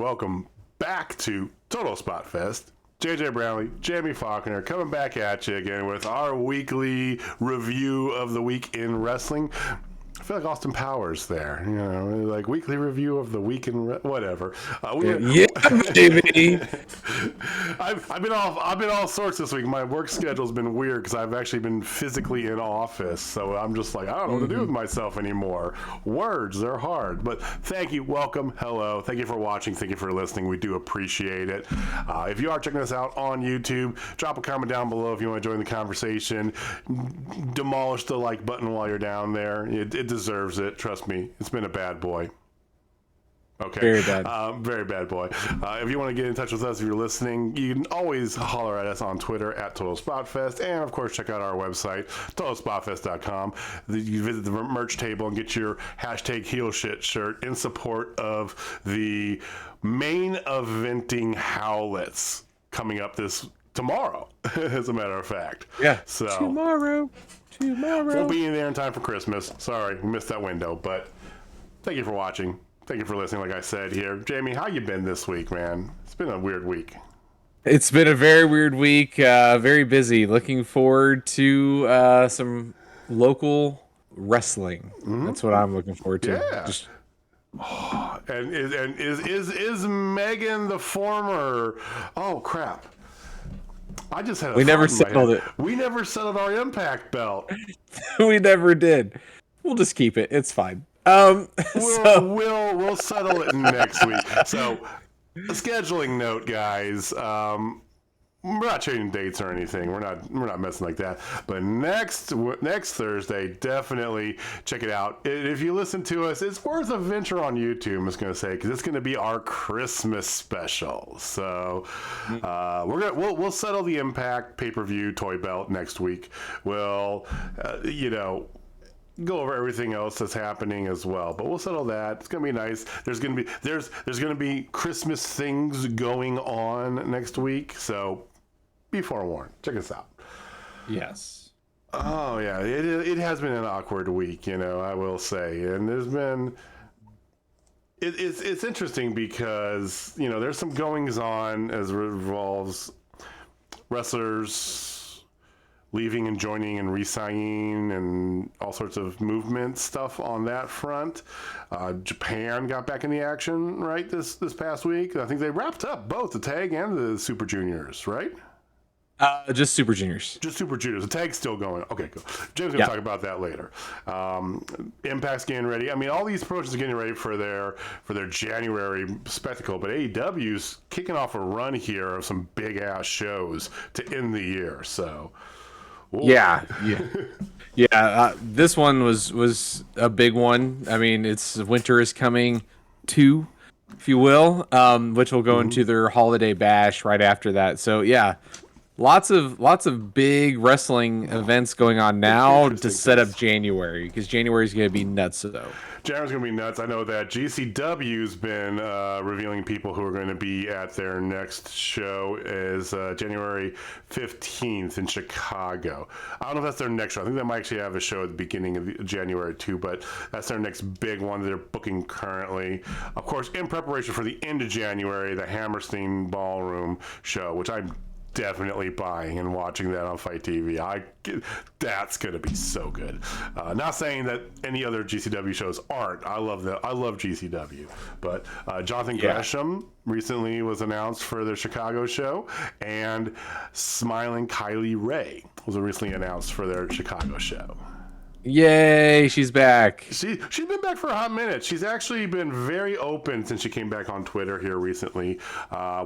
welcome back to Total Spotfest. JJ Brownlee, Jamie Faulkner, coming back at you again with our weekly review of the week in wrestling. I feel like Austin Powers there, like weekly review of the week in whatever. Baby. I've been all sorts this week. My work schedule's been weird because I've actually been physically in office, so I'm just like I don't know what to do with myself anymore. Words are hard, but thank you, welcome, hello, thank you for watching, thank you for listening. We do appreciate it. If you are checking us out on YouTube, drop a comment down below if you want to join the conversation. Demolish the like button while you're down there. It deserves it. Trust me, it's been a bad boy. Okay. Very bad. Very bad boy. If you want to get in touch with us, if you're listening, you can always holler at us on Twitter at Total Spotfest, and of course check out our website, totalspotfest.com. You visit the merch table and get your hashtag heel shit shirt in support of the main eventing Howlets coming up tomorrow, as a matter of fact. Yeah. So Tomorrow. We'll be in there in time for Christmas. Sorry, we missed that window, but thank you for watching. Thank you for listening, like I said here. Jamie, how you been this week, man? It's been a weird week. It's been a very weird week. Very busy. Looking forward to some local wrestling. That's what I'm looking forward to. Yeah. And is Megan the former? Oh crap! I just had. We never settled it. We never settled our Impact belt. We never did. We'll just keep it. It's fine. We'll settle it next week. So, a scheduling note, guys. We're not changing dates or anything. We're not messing like that. But next Thursday, definitely check it out. If you listen to us, it's worth a venture on YouTube. I'm just gonna say because it's gonna be our Christmas special. So we'll settle the Impact pay-per-view toy belt next week. We'll go over everything else that's happening as well, but we'll settle that. It's gonna be nice. There's gonna be Christmas things going on next week, so be forewarned. Check us out. Yes. Oh yeah, it has been an awkward week, I will say, and there's been. It's interesting because there's some goings on as revolves wrestlers leaving and joining and re-signing and all sorts of movement stuff on that front. Japan got back in the action, right, this past week. I think they wrapped up both the tag and the Super Juniors, right? Just Super Juniors. Just Super Juniors. The tag's still going. Okay, cool. Jim's going to talk about that later. Impact's getting ready. I mean, all these promotions are getting ready for their January spectacle, but AEW's kicking off a run here of some big-ass shows to end the year, so... Ooh. Yeah. This one was a big one. I mean, it's winter is coming too, if you will, which will go into their holiday bash right after that. So yeah, lots of big wrestling events going on now to set up January, because January is going to be nuts though. January's going to be nuts. I know that GCW's been revealing people who are going to be at their next show is January 15th in Chicago. I don't know if that's their next show. I think they might actually have a show at the beginning of January too, but that's their next big one they're booking currently. Of course, in preparation for the end of January, the Hammerstein Ballroom show, which I'm definitely buying and watching that on Fight TV. That's gonna be so good. Not saying that any other GCW shows aren't. I love GCW, but Jonathan Gresham recently was announced for their Chicago show, and Smiling Kylie Ray was recently announced for their Chicago show. Yay, she's back. She's been back for a hot minute. She's actually been very open since she came back on Twitter here recently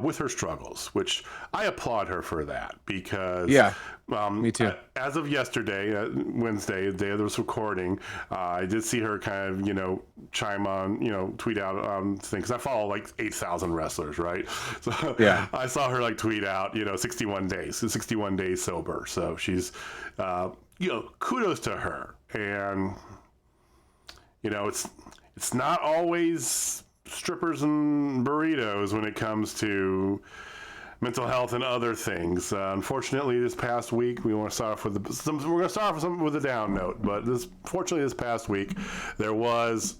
with her struggles, which I applaud her for that because me too. As of yesterday, Wednesday, the day of this recording, I did see her kind of chime on, tweet out on things. I follow like 8,000 wrestlers, right? So yeah, I saw her like tweet out 61 days sober. So she's kudos to her. And it's not always strippers and burritos when it comes to mental health and other things. Unfortunately, this past week, we're going to start off with a down note. But fortunately, this past week, there was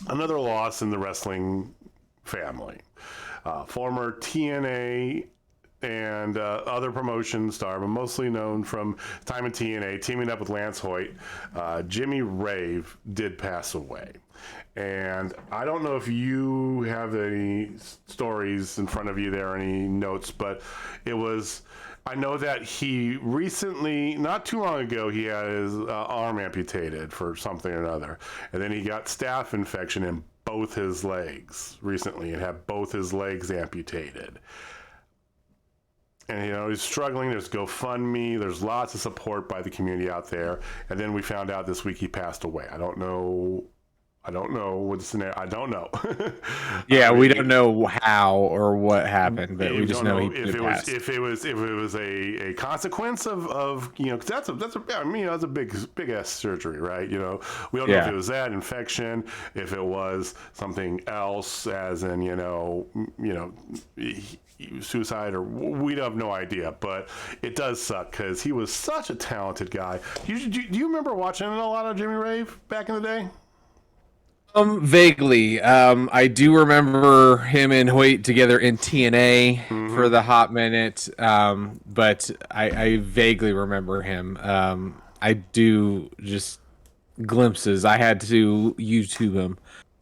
another loss in the wrestling family. former TNA and other promotion star, but mostly known from time in TNA, teaming up with Lance Hoyt. Jimmy Rave did pass away. And I don't know if you have any stories in front of you there, any notes, but I know that he recently, not too long ago, he had his arm amputated for something or another. And then he got staph infection in both his legs recently and had both his legs amputated. And, he's struggling. There's GoFundMe. There's lots of support by the community out there. And then we found out this week he passed away. I don't know what the scenario. I don't know. Yeah, we don't know how or what happened, but we just know if it was a consequence of 'cause that's a big ass surgery, right? We don't know if it was that infection, if it was something else, as in suicide, or we have no idea. But it does suck because he was such a talented guy. Do you remember watching a lot of Jimmy Rave back in the day? Vaguely. I do remember him and Hoyt together in TNA for the hot minute, but I vaguely remember him. I do just glimpses. I had to YouTube him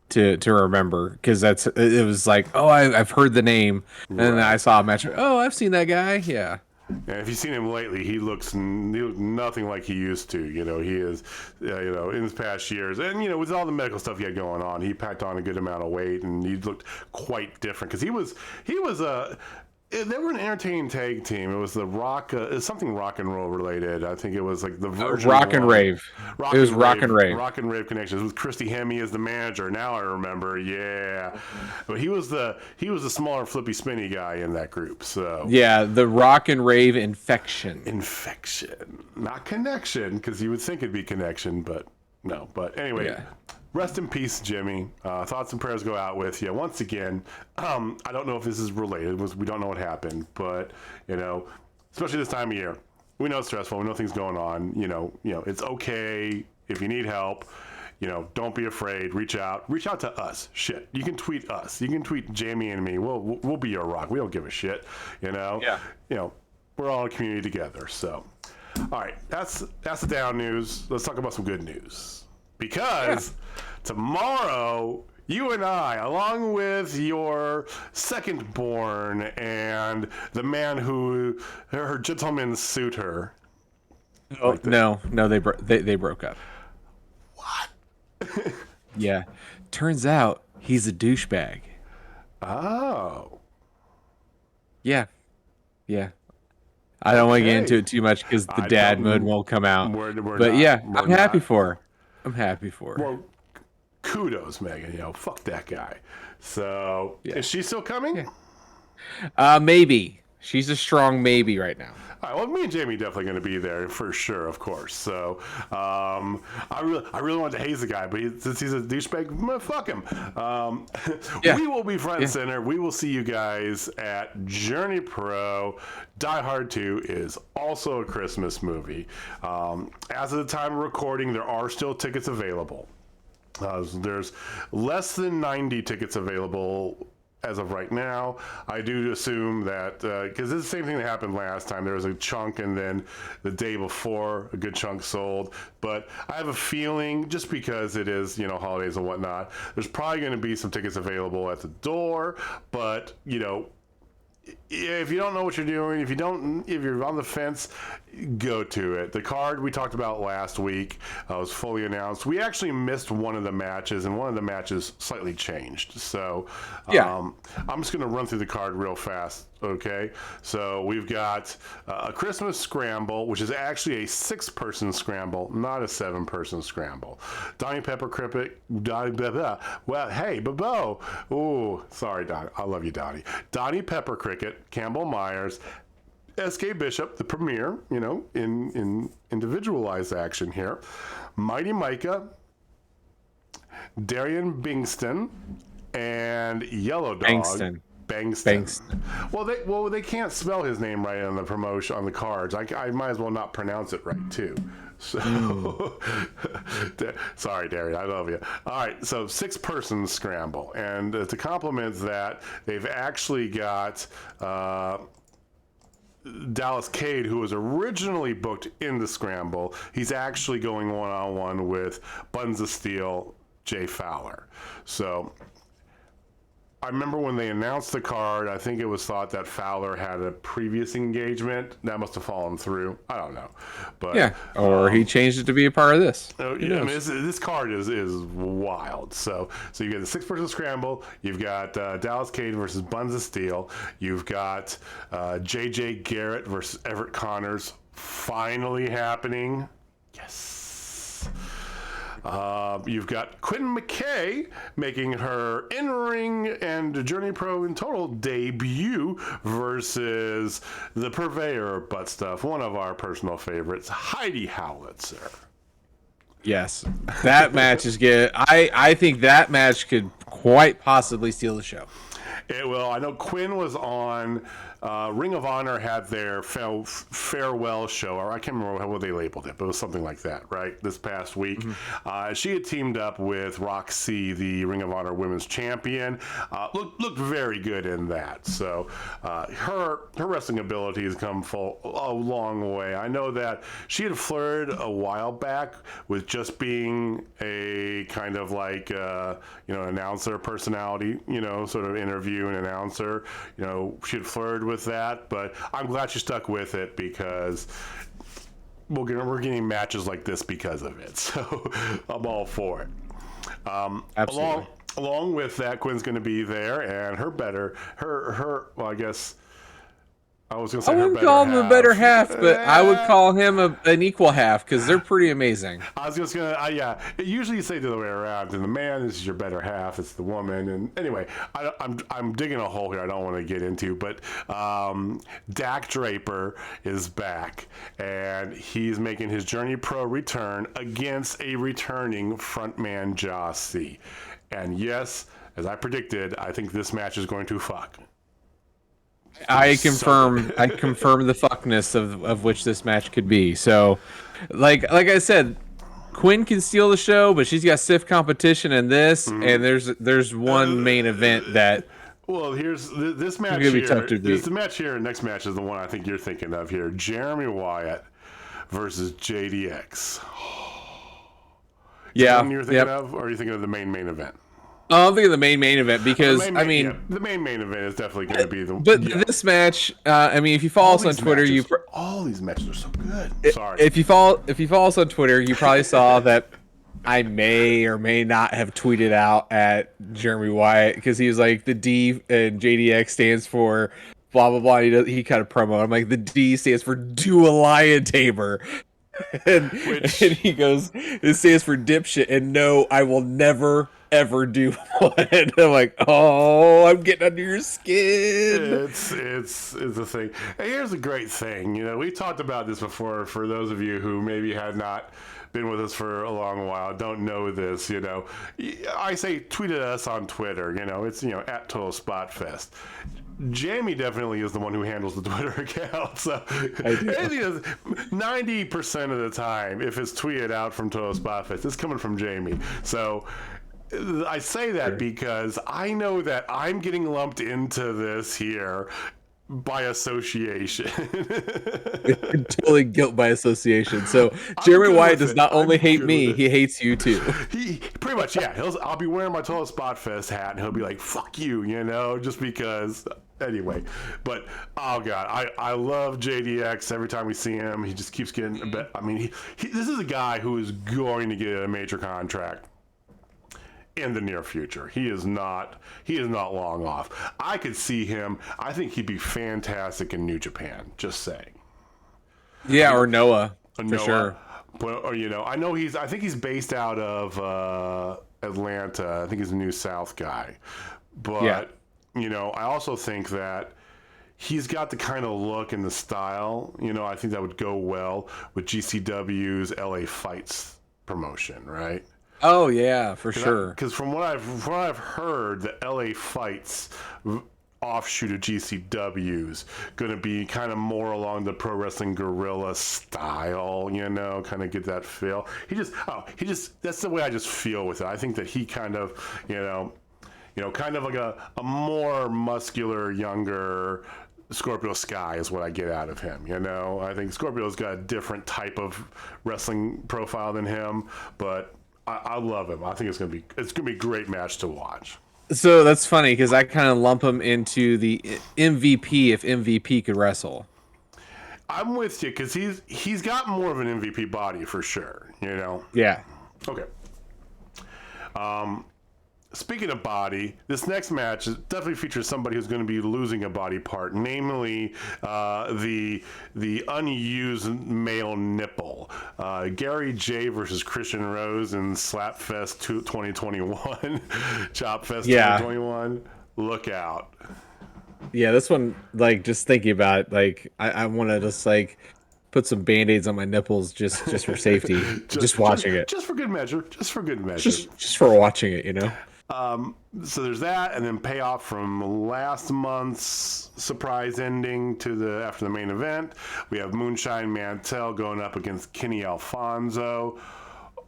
to remember, because it was like, oh, I've heard the name, and then I saw a match. Oh, I've seen that guy. Yeah. And if you've seen him lately, he looks nothing like he used to. He is, in his past years, and with all the medical stuff he had going on, he packed on a good amount of weight, and he looked quite different because he was a. They were an entertaining tag team. It was the Rock, something rock and roll related. I think it was like the version Rock and Rave. It was Rock and Rave. Rock and Rave Connections with Christy Hemme as the manager. Now I remember. Yeah, but he was the smaller, flippy, spinny guy in that group. So yeah, the Rock and Rave Infection, not Connection, because you would think it'd be Connection, but no. But anyway. Yeah. Rest in peace, Jimmy. Thoughts and prayers go out with you. Once again, I don't know if this is related. We don't know what happened, but, especially this time of year, we know it's stressful. We know things going on. It's okay if you need help. Don't be afraid. Reach out. Reach out to us. Shit. You can tweet us. You can tweet Jamie and me. We'll be your rock. We don't give a shit. Yeah. We're all in a community together. So, all right. That's the down news. Let's talk about some good news. Because tomorrow, you and I, along with your second born and the man who her gentleman suit her. Oh, like no, they broke up. What? Yeah. Turns out he's a douchebag. Oh. Yeah. I don't want to get into it too much because the dad mode won't come out. I'm happy for her. Well, kudos, Megan. Fuck that guy. So, Is she still coming? Yeah. Maybe. She's a strong maybe right now. All right, well, me and Jamie definitely going to be there for sure, of course. So, I really wanted to haze the guy, but since he's a douchebag, fuck him. We will be front and center. We will see you guys at Journey Pro. Die Hard 2 is also a Christmas movie. As of the time of recording, there are still tickets available. There's less than 90 tickets available as of right now. I do assume that, because it's the same thing that happened last time. There was a chunk, and then the day before, a good chunk sold. But I have a feeling, just because it is, holidays and whatnot, there's probably going to be some tickets available at the door. But, if you don't know what you're doing, if you're on the fence, go to it. The card we talked about last week was fully announced. We actually missed one of the matches, and one of the matches slightly changed. So I'm just going to run through the card real fast, okay? So we've got a Christmas Scramble, which is actually a 6-person scramble, not a 7-person scramble. Donnie Pepper Cricket, well, hey, Bobo. Ooh, sorry, Donnie. I love you, Donnie. Donnie Pepper Cricket, Campbell Myers, SK Bishop, the premier, in individualized action here. Mighty Micah, Darian Bingston, and Yellow Dog. Bankston. Well, they can't spell his name right on the promotion on the cards. I might as well not pronounce it right too. So, sorry, Darren, I love you. All right, so 6-person scramble, and to complement that, they've actually got Dallas Cade, who was originally booked in the scramble. He's actually going one-on-one with Buns of Steel, Jay Fowler. So I remember when they announced the card, I think it was thought that Fowler had a previous engagement. That must have fallen through. I don't know. But Yeah, or he changed it to be a part of this. I mean, this card is wild. So you get the 6-person scramble. You've got Dallas Cade versus Buns of Steel. You've got JJ Garrett versus Everett Connors finally happening. Yes. You've got Quinn McKay making her in-ring and Journey Pro in total debut versus the purveyor of butt stuff, one of our personal favorites, Heidi Howitzer. Yes, that match is good. I think that match could quite possibly steal the show. It will. I know Quinn was on Ring of Honor had their farewell show, or I can't remember what they labeled it, but it was something like that, right? This past week. Mm-hmm. She had teamed up with Roxy, the Ring of Honor Women's Champion. Looked very good in that. So her wrestling ability has come a long way. I know that she had flirted a while back with just being a kind of like announcer personality, sort of interview and announcer. She had flirted with that, but I'm glad she stuck with it because we're getting matches like this because of it. So I'm all for it. Absolutely. Along with that, Quinn's going to be there, and well, I guess I was going to say I wouldn't call him a better half, but I would call him an equal half because they're pretty amazing. I was just going to, usually you say the other way around, and the man is your better half, it's the woman. And anyway, I'm digging a hole here I don't want to get into, but Dak Draper is back, and he's making his Journey Pro return against a returning frontman Josh C. And yes, as I predicted, I think this match is going to fuck. I confirm the fuckness of which this match could be. So, like I said, Quinn can steal the show, but she's got stiff competition in this, and there's one main event that. Well, here's this match here. This match here, next match is the one I think you're thinking of here: Jeremy Wyatt versus JDX. Yeah, you're thinking of, or are you thinking of the main event? I'm thinking of the main event because the main main event is definitely going to be the. But this match, if you follow us on Twitter, all these matches are so good. Sorry. If you follow us on Twitter, you probably saw that I may or may not have tweeted out at Jeremy Wyatt because he was like the D and JDX stands for blah blah blah. He cut a promo. I'm like the D stands for Do a Lion Tamer. And he goes, it stands for dipshit, and no, I will never ever do one. And I'm like, oh, I'm getting under your skin. It's a thing. And here's a great thing. We talked about this before. For those of you who maybe had not been with us for a long while, don't know this. I say tweet at us on Twitter. It's at Total Spotfest. Jamie definitely is the one who handles the Twitter account. So anything is 90% of the time, if it's tweeted out from Total Spotfest, it's coming from Jamie. So I say that because I know that I'm getting lumped into this here by association. Totally guilt by association. So Jeremy Wyatt does not only hate me, he hates you too. He pretty much, yeah. I'll be wearing my Total Spotfest hat and he'll be like, fuck you, just because. Anyway, but oh god, I love JDX. Every time we see him, he just keeps getting a bit. I mean, this is a guy who is going to get a major contract in the near future. He is not long off. I could see him. I think he'd be fantastic in New Japan. Just saying. Yeah, or Noah for sure. But I think he's based out of Atlanta. I think he's a New South guy. But yeah. I also think that he's got the kind of look and the style. I think that would go well with GCW's LA Fights promotion, right? Oh yeah, for sure. Because from what I've heard, the LA Fights offshoot of GCW's, going to be kind of more along the pro wrestling guerrilla style, kind of get that feel. He just that's the way I just feel with it. I think that he kind of, kind of like a more muscular, younger Scorpio Sky is what I get out of him. I think Scorpio's got a different type of wrestling profile than him, but I love him. I think it's gonna be a great match to watch. So that's funny because I kind of lump him into the MVP if MVP could wrestle. I'm with you because he's got more of an MVP body for sure. Yeah. Okay. Speaking of body, this next match definitely features somebody who's going to be losing a body part, namely the unused male nipple. Gary J versus Christian Rose in Slapfest 2021, Chopfest 2021. Look out. Yeah, this one, just thinking about it, I want to just put some Band-Aids on my nipples just for safety. just watching it. Just for good measure. Just for watching it, So there's that, and then payoff from last month's surprise ending after the main event. We have Moonshine Mantel going up against Kenny Alfonso.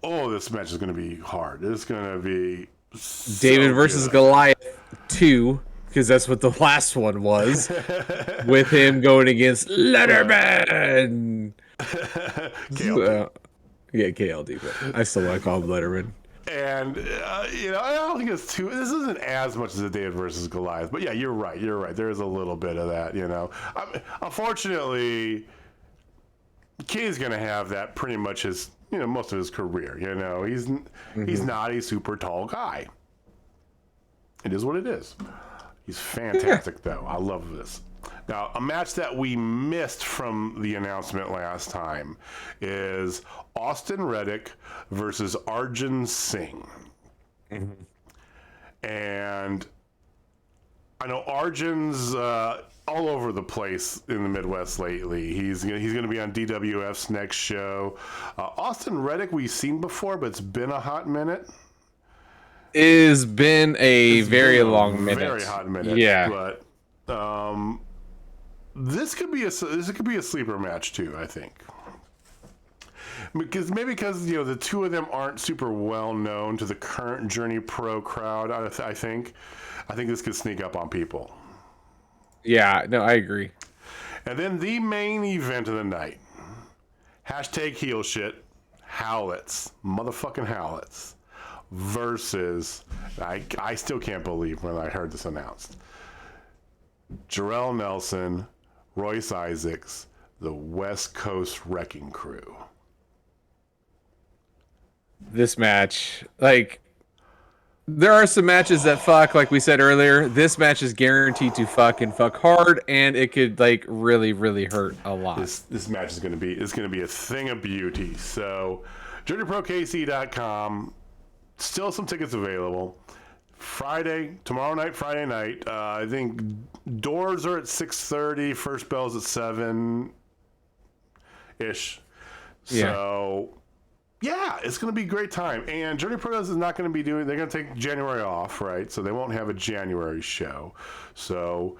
Oh, this match is going to be hard. It's going to be David versus Goliath 2, because that's what the last one was, with him going against Letterman. KLD. Yeah, KLD, but I still want to call him Letterman. And, I don't think this isn't as much as a David versus Goliath. But yeah, you're right. There's a little bit of that, Unfortunately, Kenny's going to have that pretty much his, most of his career. He's not a super tall guy. It is what it is. He's fantastic, though. I love this. Now, a match that we missed from the announcement last time is Austin Reddick versus Arjun Singh. Mm-hmm. And I know Arjun's all over the place in the Midwest lately. He's going to be on DWF's next show. Austin Reddick we've seen before, but it's been a hot minute. It's been a very long minute. Very hot minute. Yeah. But this could be a sleeper match too, I think. Because the two of them aren't super well known to the current Journey Pro crowd. I think this could sneak up on people. Yeah, no, I agree. And then the main event of the night. #HeelShit, Howlets, motherfucking Howlets, versus, I still can't believe when I heard this announced, Jarrell Nelson, Royce Isaacs, the West Coast Wrecking Crew. This match, there are some matches that fuck, like we said earlier. This match is guaranteed to fuck and fuck hard, and it could really, really hurt a lot. This match is going to be a thing of beauty. So, JourneyProKC.com, still some tickets available. Friday night. I think doors are at 6:30. First bell's at 7 ish. So, yeah, it's going to be a great time. And Journey Pro is not going to be they're going to take January off, right? So they won't have a January show. So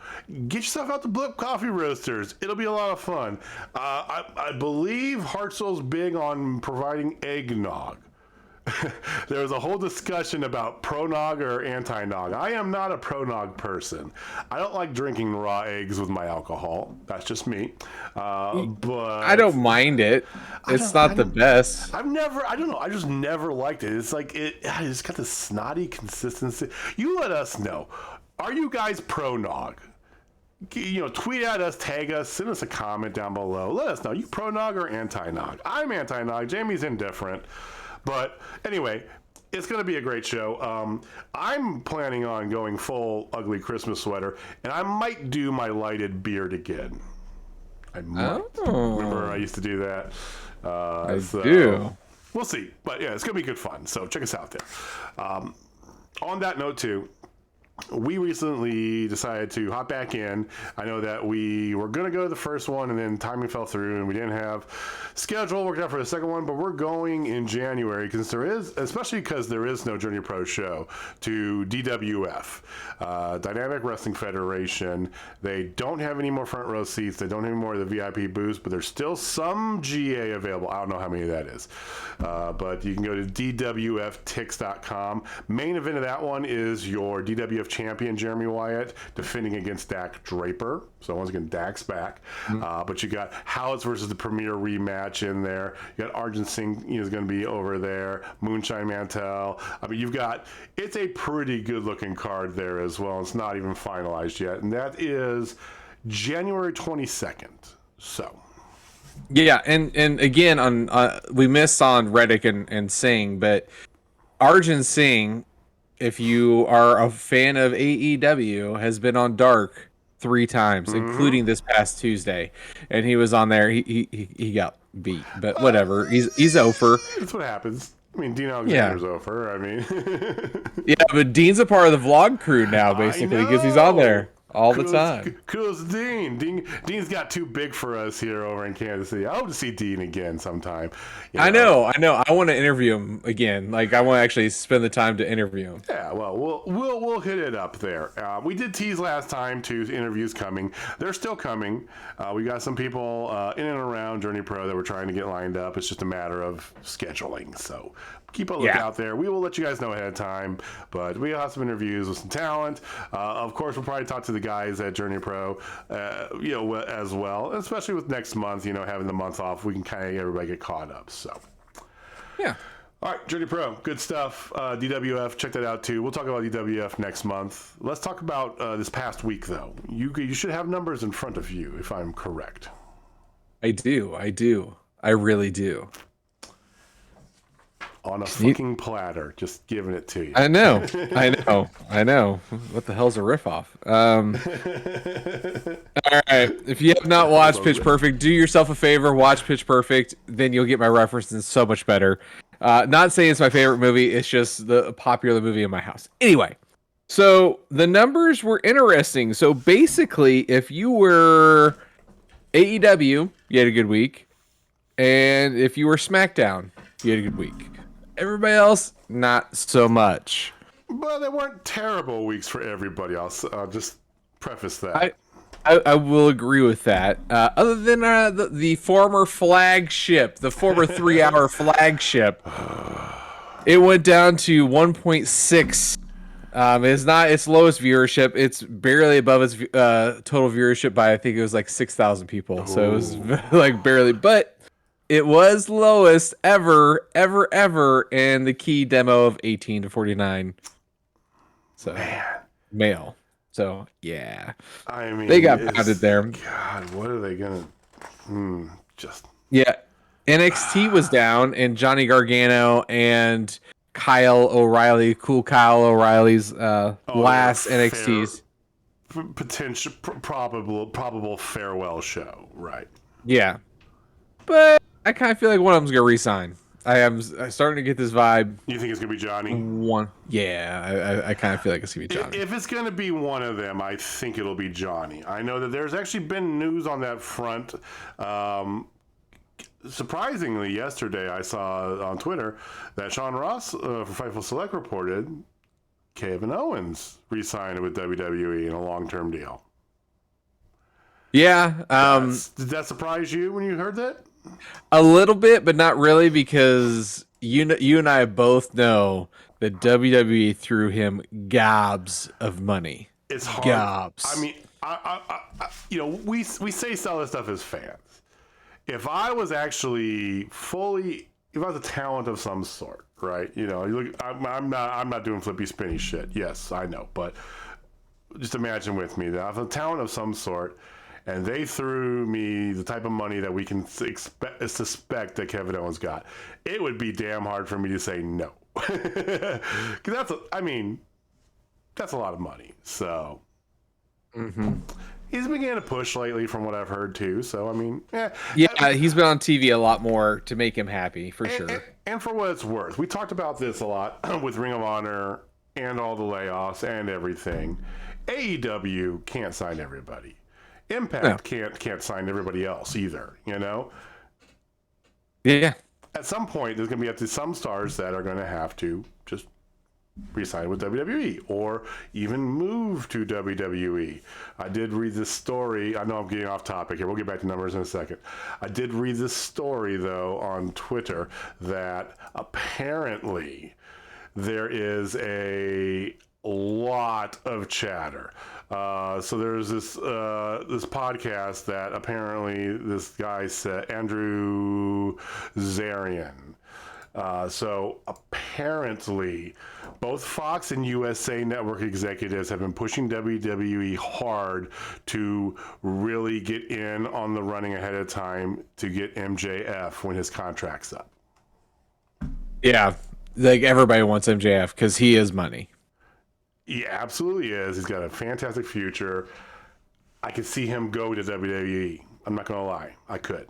get yourself out to Blip Coffee Roasters. It'll be a lot of fun. I believe Hartsoul's big on providing eggnog. There was a whole discussion about pro-nog or anti-nog. I am not a pro-nog person. I don't like drinking raw eggs with my alcohol. That's just me. But I don't mind it. It's not the best. I don't know. I just never liked it. It's it's got this snotty consistency. You let us know. Are you guys pro-nog? Tweet at us, tag us, send us a comment down below. Let us know. You pro-nog or anti-nog? I'm anti-nog. Jamie's indifferent. But anyway, it's going to be a great show. I'm planning on going full ugly Christmas sweater, and I might do my lighted beard again. I might. Remember I used to do that? I do. We'll see. But yeah, it's going to be good fun. So check us out there. On that note, too, we recently decided to hop back in. I know that we were going to go to the first one, and then timing fell through, and we didn't have schedule worked out for the second one, but we're going in January, because there is, especially because there is no Journey Pro show, to DWF, Dynamic Wrestling Federation. They don't have any more front row seats. They don't have any more of the VIP booths, but there's still some GA available. I don't know how many that is. But you can go to DWFTix.com. Main event of that one is your DWF champion, Jeremy Wyatt, defending against Dak Draper. So once again, Dak's back. But you got Howitz versus the Premier rematch in there. You got Arjun Singh is going to be over there. Moonshine Mantel. I mean, it's a pretty good looking card there as well. It's not even finalized yet. And that is January 22nd. So. Yeah, and again, on we missed on Reddick and Singh, but Arjun Singh, if you are a fan of AEW, has been on Dark 3 times, including this past Tuesday, and he was on there. He got beat, but whatever. He's over. That's what happens. I mean, Dean Alexander's over. I mean, yeah, but Dean's a part of the vlog crew now, basically, because he's on there all the time. Kudos to Dean. Dean's got too big for us here over in Kansas City. I hope to see Dean again sometime. I know. I want to interview him again. Like, I want to actually spend the time to interview him. Yeah, well, we'll hit it up there. We did tease last time to interviews coming. They're still coming. We got some people in and around Journey Pro that we're trying to get lined up. It's just a matter of scheduling. So keep a look out there. We will let you guys know ahead of time, but we have some interviews with some talent. Of course, we'll probably talk to the guys at Journey Pro, as well, especially with next month, having the month off, we can kind of everybody get caught up. So, yeah. All right, Journey Pro, good stuff. DWF, check that out too. We'll talk about DWF next month. Let's talk about this past week, though. You should have numbers in front of you, if I'm correct. I do. I really do. On a fucking platter, just giving it to you. I know. What the hell's a riff-off? All right. If you have not watched Pitch Perfect, do yourself a favor, watch Pitch Perfect. Then you'll get my references so much better. Not saying it's my favorite movie. It's just the popular movie in my house. Anyway, so the numbers were interesting. So basically, if you were AEW, you had a good week. And if you were SmackDown, you had a good week. Everybody else, not so much. But they weren't terrible weeks for everybody else. I'll just preface that. I will agree with that. Other than the former flagship, the former 3-hour flagship, it went down to 1.6. It's not its lowest viewership. It's barely above its total viewership by, I think it was like 6,000 people. So it was like barely, but it was lowest ever in the key demo of 18 to 49. So, male. So, yeah. I mean, they got pounded there. God, what are they going to... Yeah. NXT was down, and Johnny Gargano and Kyle O'Reilly, cool Kyle O'Reilly's last NXT's. Potential, probable farewell show, right. Yeah. But I kind of feel like one of them's going to resign. I'm starting to get this vibe. You think it's going to be Johnny? Yeah, I kind of feel like it's going to be Johnny. If it's going to be one of them, I think it'll be Johnny. I know that there's actually been news on that front. Surprisingly, yesterday I saw on Twitter that Sean Ross from Fightful Select reported Kevin Owens re-signed with WWE in a long-term deal. Yeah. Did that surprise you when you heard that? A little bit, but not really, because you and I both know that WWE threw him gobs of money. It's hard. Gobs. I mean, we say all this stuff as fans. If I was actually if I was a talent of some sort, right? I'm not doing flippy spinny shit. Yes, I know, but just imagine with me that I was a talent of some sort, and they threw me the type of money that we can suspect that Kevin Owens got. It would be damn hard for me to say no. Because that's a lot of money. So he's began to push lately from what I've heard too. So, he's been on TV a lot more to make him happy, for sure. And for what it's worth, we talked about this a lot with Ring of Honor and all the layoffs and everything, AEW can't sign everybody. Impact can't sign everybody else either, you know? Yeah. At some point, there's going to be up to some stars that are going to have to just re-sign with WWE or even move to WWE. I did read this story. I know I'm getting off topic here. We'll get back to numbers in a second. I did read this story, though, on Twitter that apparently there is a lot of chatter. So there's this podcast that apparently this guy said, Andrew Zarian. So apparently, both Fox and USA Network executives have been pushing WWE hard to really get in on the running ahead of time to get MJF when his contract's up. Yeah. Like everybody wants MJF because he is money. He absolutely is. He's got a fantastic future. I could see him go to WWE. I'm not going to lie. I could.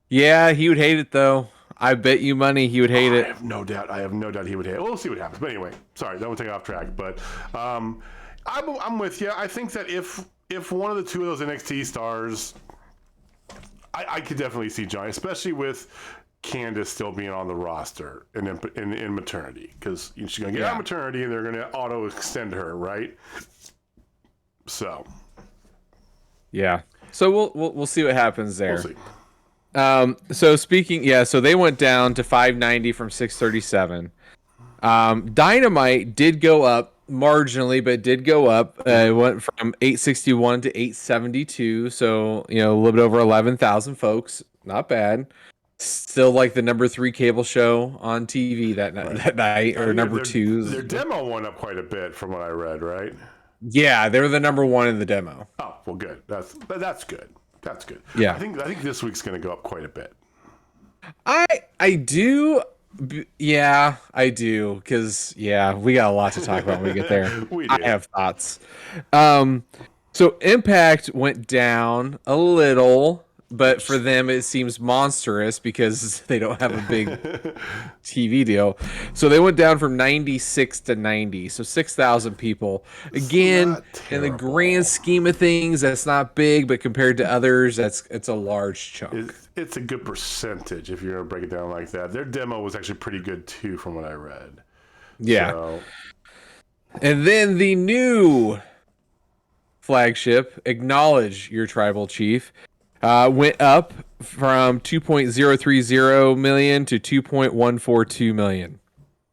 Yeah, he would hate it, though. I bet you money he would hate it. I have no doubt he would hate it. We'll see what happens. But anyway, sorry, that would take off track. But I'm with you. I think that if one of the two of those NXT stars, I could definitely see Johnny, especially with Candice still being on the roster in maternity, because she's going to get out of maternity and they're going to auto extend her, right? So yeah. So we'll see what happens there. We'll see. So speaking, so they went down to 590 from 637. Dynamite did go up marginally, but did go up. It went from 861 to 872. So, a little bit over 11,000 folks. Not bad. Still like the number 3 cable show on TV that night, or number 2. Their demo went up quite a bit from what I read, right? Yeah, they were the number 1 in the demo. Oh, well, good. That's good. That's good. Yeah. I think this week's going to go up quite a bit. I do. Yeah, I do. Because, we got a lot to talk about when we get there. We do. I have thoughts. So Impact went down a little, but for them it seems monstrous because they don't have a big TV deal. So they went down from 96 to 90. So 6,000 people. Again, in the grand scheme of things, that's not big, but compared to others, it's a large chunk. It's a good percentage if you're going to break it down like that. Their demo was actually pretty good too from what I read. Yeah. So. And then the new flagship, Acknowledge Your Tribal Chief, went up from 2.030 million to 2.142 million.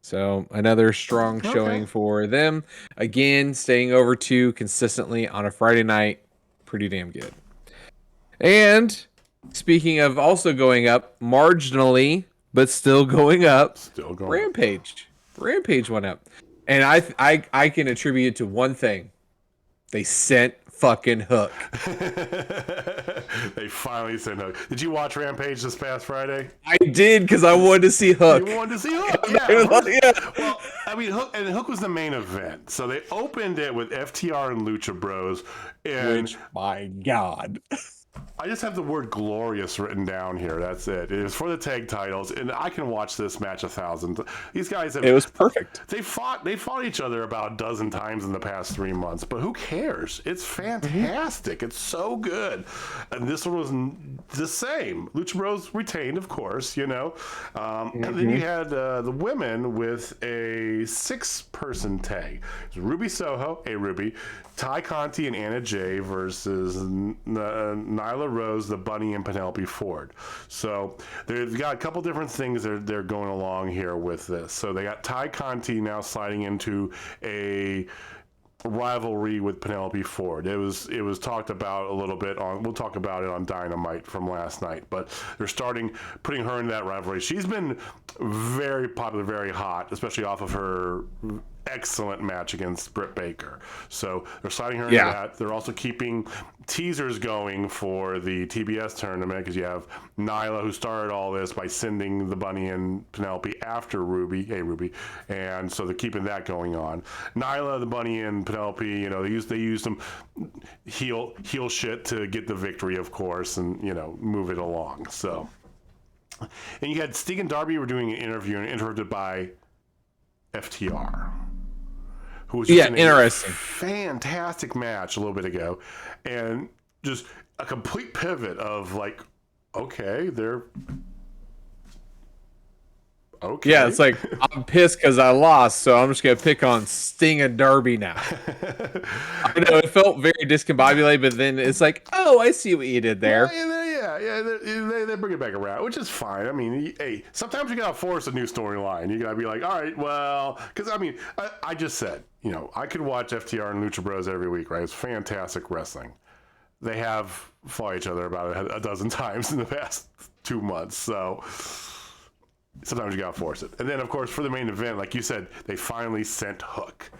So another strong showing for them. Again, staying over 2 consistently on a Friday night. Pretty damn good. And speaking of also going up marginally, but still going up, Rampage. Rampage went up. And I can attribute it to one thing. They sent fucking Hook. They finally sent Hook. Did you watch Rampage this past Friday? I did, because I wanted to see Hook. You wanted to see Hook? Well, I mean, Hook was the main event. So they opened it with FTR and Lucha Bros. And my God. I just have the word glorious written down here. That's it. It was for the tag titles, and I can watch this match 1,000. These guys have. It was perfect. They fought each other about a dozen times in the past 3 months, but who cares? It's fantastic. It's so good. And this one was the same. Lucha Bros retained, of course, And then you had the women with a 6-person tag. It was Ruby Soho, Ruby, Ty Conti and Anna Jay versus Nyla Rose, the Bunny, and Penelope Ford. So they've got a couple different things they're going along here with this. So they got Ty Conti now sliding into a rivalry with Penelope Ford. It was talked about a little bit we'll talk about it on Dynamite from last night, but they're putting her in that rivalry. She's been very popular, very hot, especially off of her excellent match against Britt Baker. So they're sliding her into that. They're also keeping teasers going for the TBS tournament, because you have Nyla, who started all this by sending the Bunny and Penelope after Ruby, and so they're keeping that going on. Nyla, the Bunny, and Penelope, they use some heel shit to get the victory, of course, and move it along. So, and you had Sting and Darby were doing an interview and interrupted by FTR. who was just in a interesting, fantastic match a little bit ago, and just a complete pivot of like, okay, they're okay. Yeah, it's like I'm pissed because I lost, so I'm just gonna pick on Sting and Darby now. I know it felt very discombobulated, but then it's like, oh, I see what you did there. They bring it back around, which is fine. I mean, hey, sometimes you gotta force a new storyline. You gotta be like, all right, well, because I mean, I just said, you know, I could watch FTR and Lucha Bros every week, right? It's fantastic wrestling. They have fought each other about a dozen times in the past 2 months, so sometimes you gotta force it. And then, of course, for the main event, like you said, they finally sent Hook,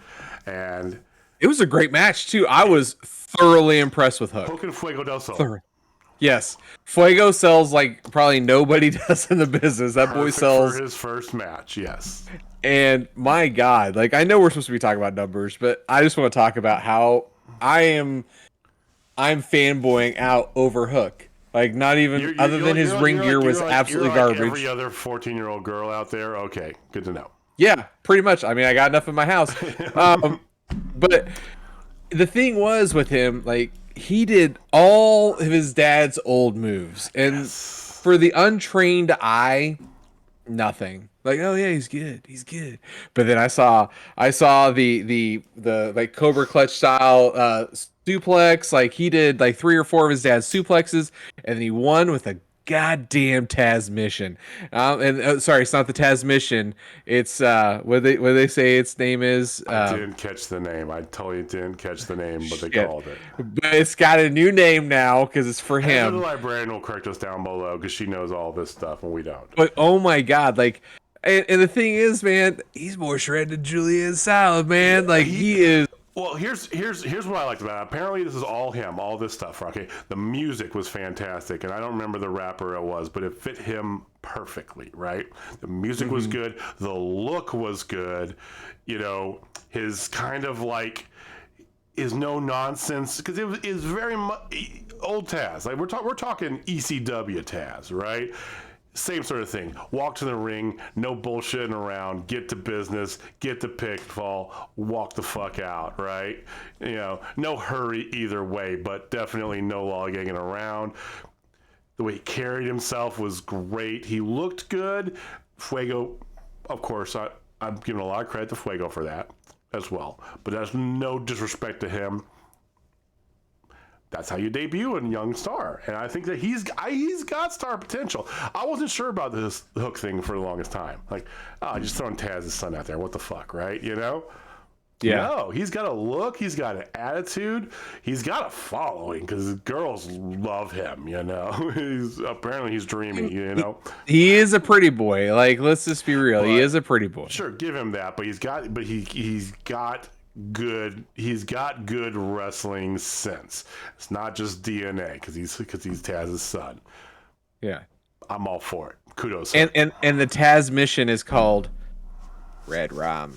and it was a great match too. I was thoroughly impressed with Hook. Hook and Fuego del Sol. Yes, Fuego sells like probably nobody does in the business. That boy sells for his first match. Yes, and my God, like I know we're supposed to be talking about numbers, but I just want to talk about how I'm fanboying out over Hook. Like not even other than his ring gear was absolutely garbage. Every other 14-year-old girl out there. Okay, good to know. Yeah, pretty much. I mean, I got enough in my house. But the thing was with him, like he did all of his dad's old moves, and for the untrained eye, nothing. Like, oh yeah, he's good. But then I saw the like Cobra Clutch style suplex. Like he did like 3 or 4 of his dad's suplexes, and then he won with a goddamn Taz mission. Sorry, it's not the Taz mission. It's what they say its name is. I didn't catch the name. I totally didn't catch the name, but they called it. But it's got a new name now because it's for him. The librarian will correct us down below because she knows all this stuff and we don't. But oh my God, like, and the thing is, man, he's more shredded than Julian Salad, man. Like he is. Well, here's what I liked about it. Apparently, this is all him, all this stuff. Okay, the music was fantastic, and I don't remember the rapper it was, but it fit him perfectly, right? The music was good, the look was good. You know, his kind of like is no nonsense because it is very much old Taz. Like we're talking ECW Taz, right? Same sort of thing. Walk to the ring, no bullshitting around, get to business, get the pitfall, walk the fuck out, right? You know, no hurry either way, but definitely no lollygagging around. The way he carried himself was great. He looked good. Fuego, of course, I'm giving a lot of credit to Fuego for that as well. But that's no disrespect to him. That's how you debut a young star, and I think that he's got star potential. I wasn't sure about this Hook thing for the longest time. Like, just throwing Taz's son out there. What the fuck, right? You know? Yeah. No, he's got a look. He's got an attitude. He's got a following because girls love him. You know, apparently he's dreamy. You know, he is a pretty boy. Like, let's just be real. He is a pretty boy. Sure, give him that. But he's got good wrestling sense. It's not just DNA because he's Taz's son. Yeah, I'm all for it. Kudos. And the Taz mission is called Red Rum.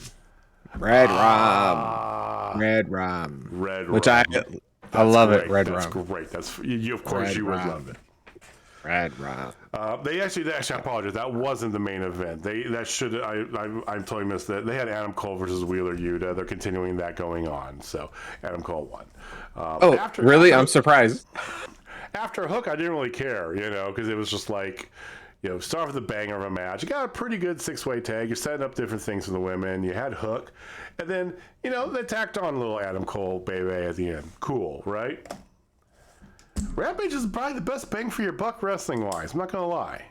Red Rum. Which I love great. it. Red That's Rum. Great. That's you. Of course, you would love it. Red Rum. They actually I apologize. That wasn't the main event. I totally missed that. They had Adam Cole versus Wheeler Yuta. They're continuing that going on. So Adam Cole won. Really? I'm surprised. After Hook, I didn't really care, you know, because it was just like, you know, start with a banger of a match. You got a pretty good 6-way tag. You're setting up different things for the women. You had Hook, and then, you know, they tacked on a little Adam Cole baby at the end. Cool, right? Rampage is probably the best bang for your buck wrestling wise. I'm not gonna lie.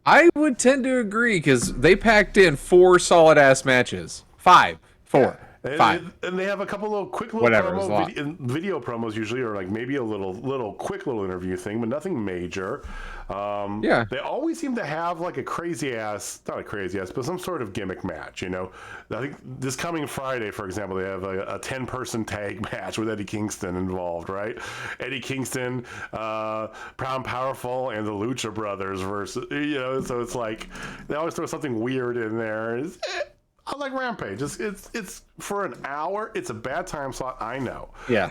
I would tend to agree because they packed in 4 solid ass matches. 5. 4. 5. And they have a couple little quick little video promos usually, or like maybe a little quick little interview thing, but nothing major. They always seem to have like not a crazy ass, but some sort of gimmick match, you know. I think this coming Friday, for example, they have a 10-person tag match with Eddie Kingston involved, right? Eddie Kingston, Proud and Powerful, and the Lucha Brothers versus, you know, so it's like they always throw something weird in there. I like Rampage. It's for an hour. It's a bad time slot, I know. Yeah.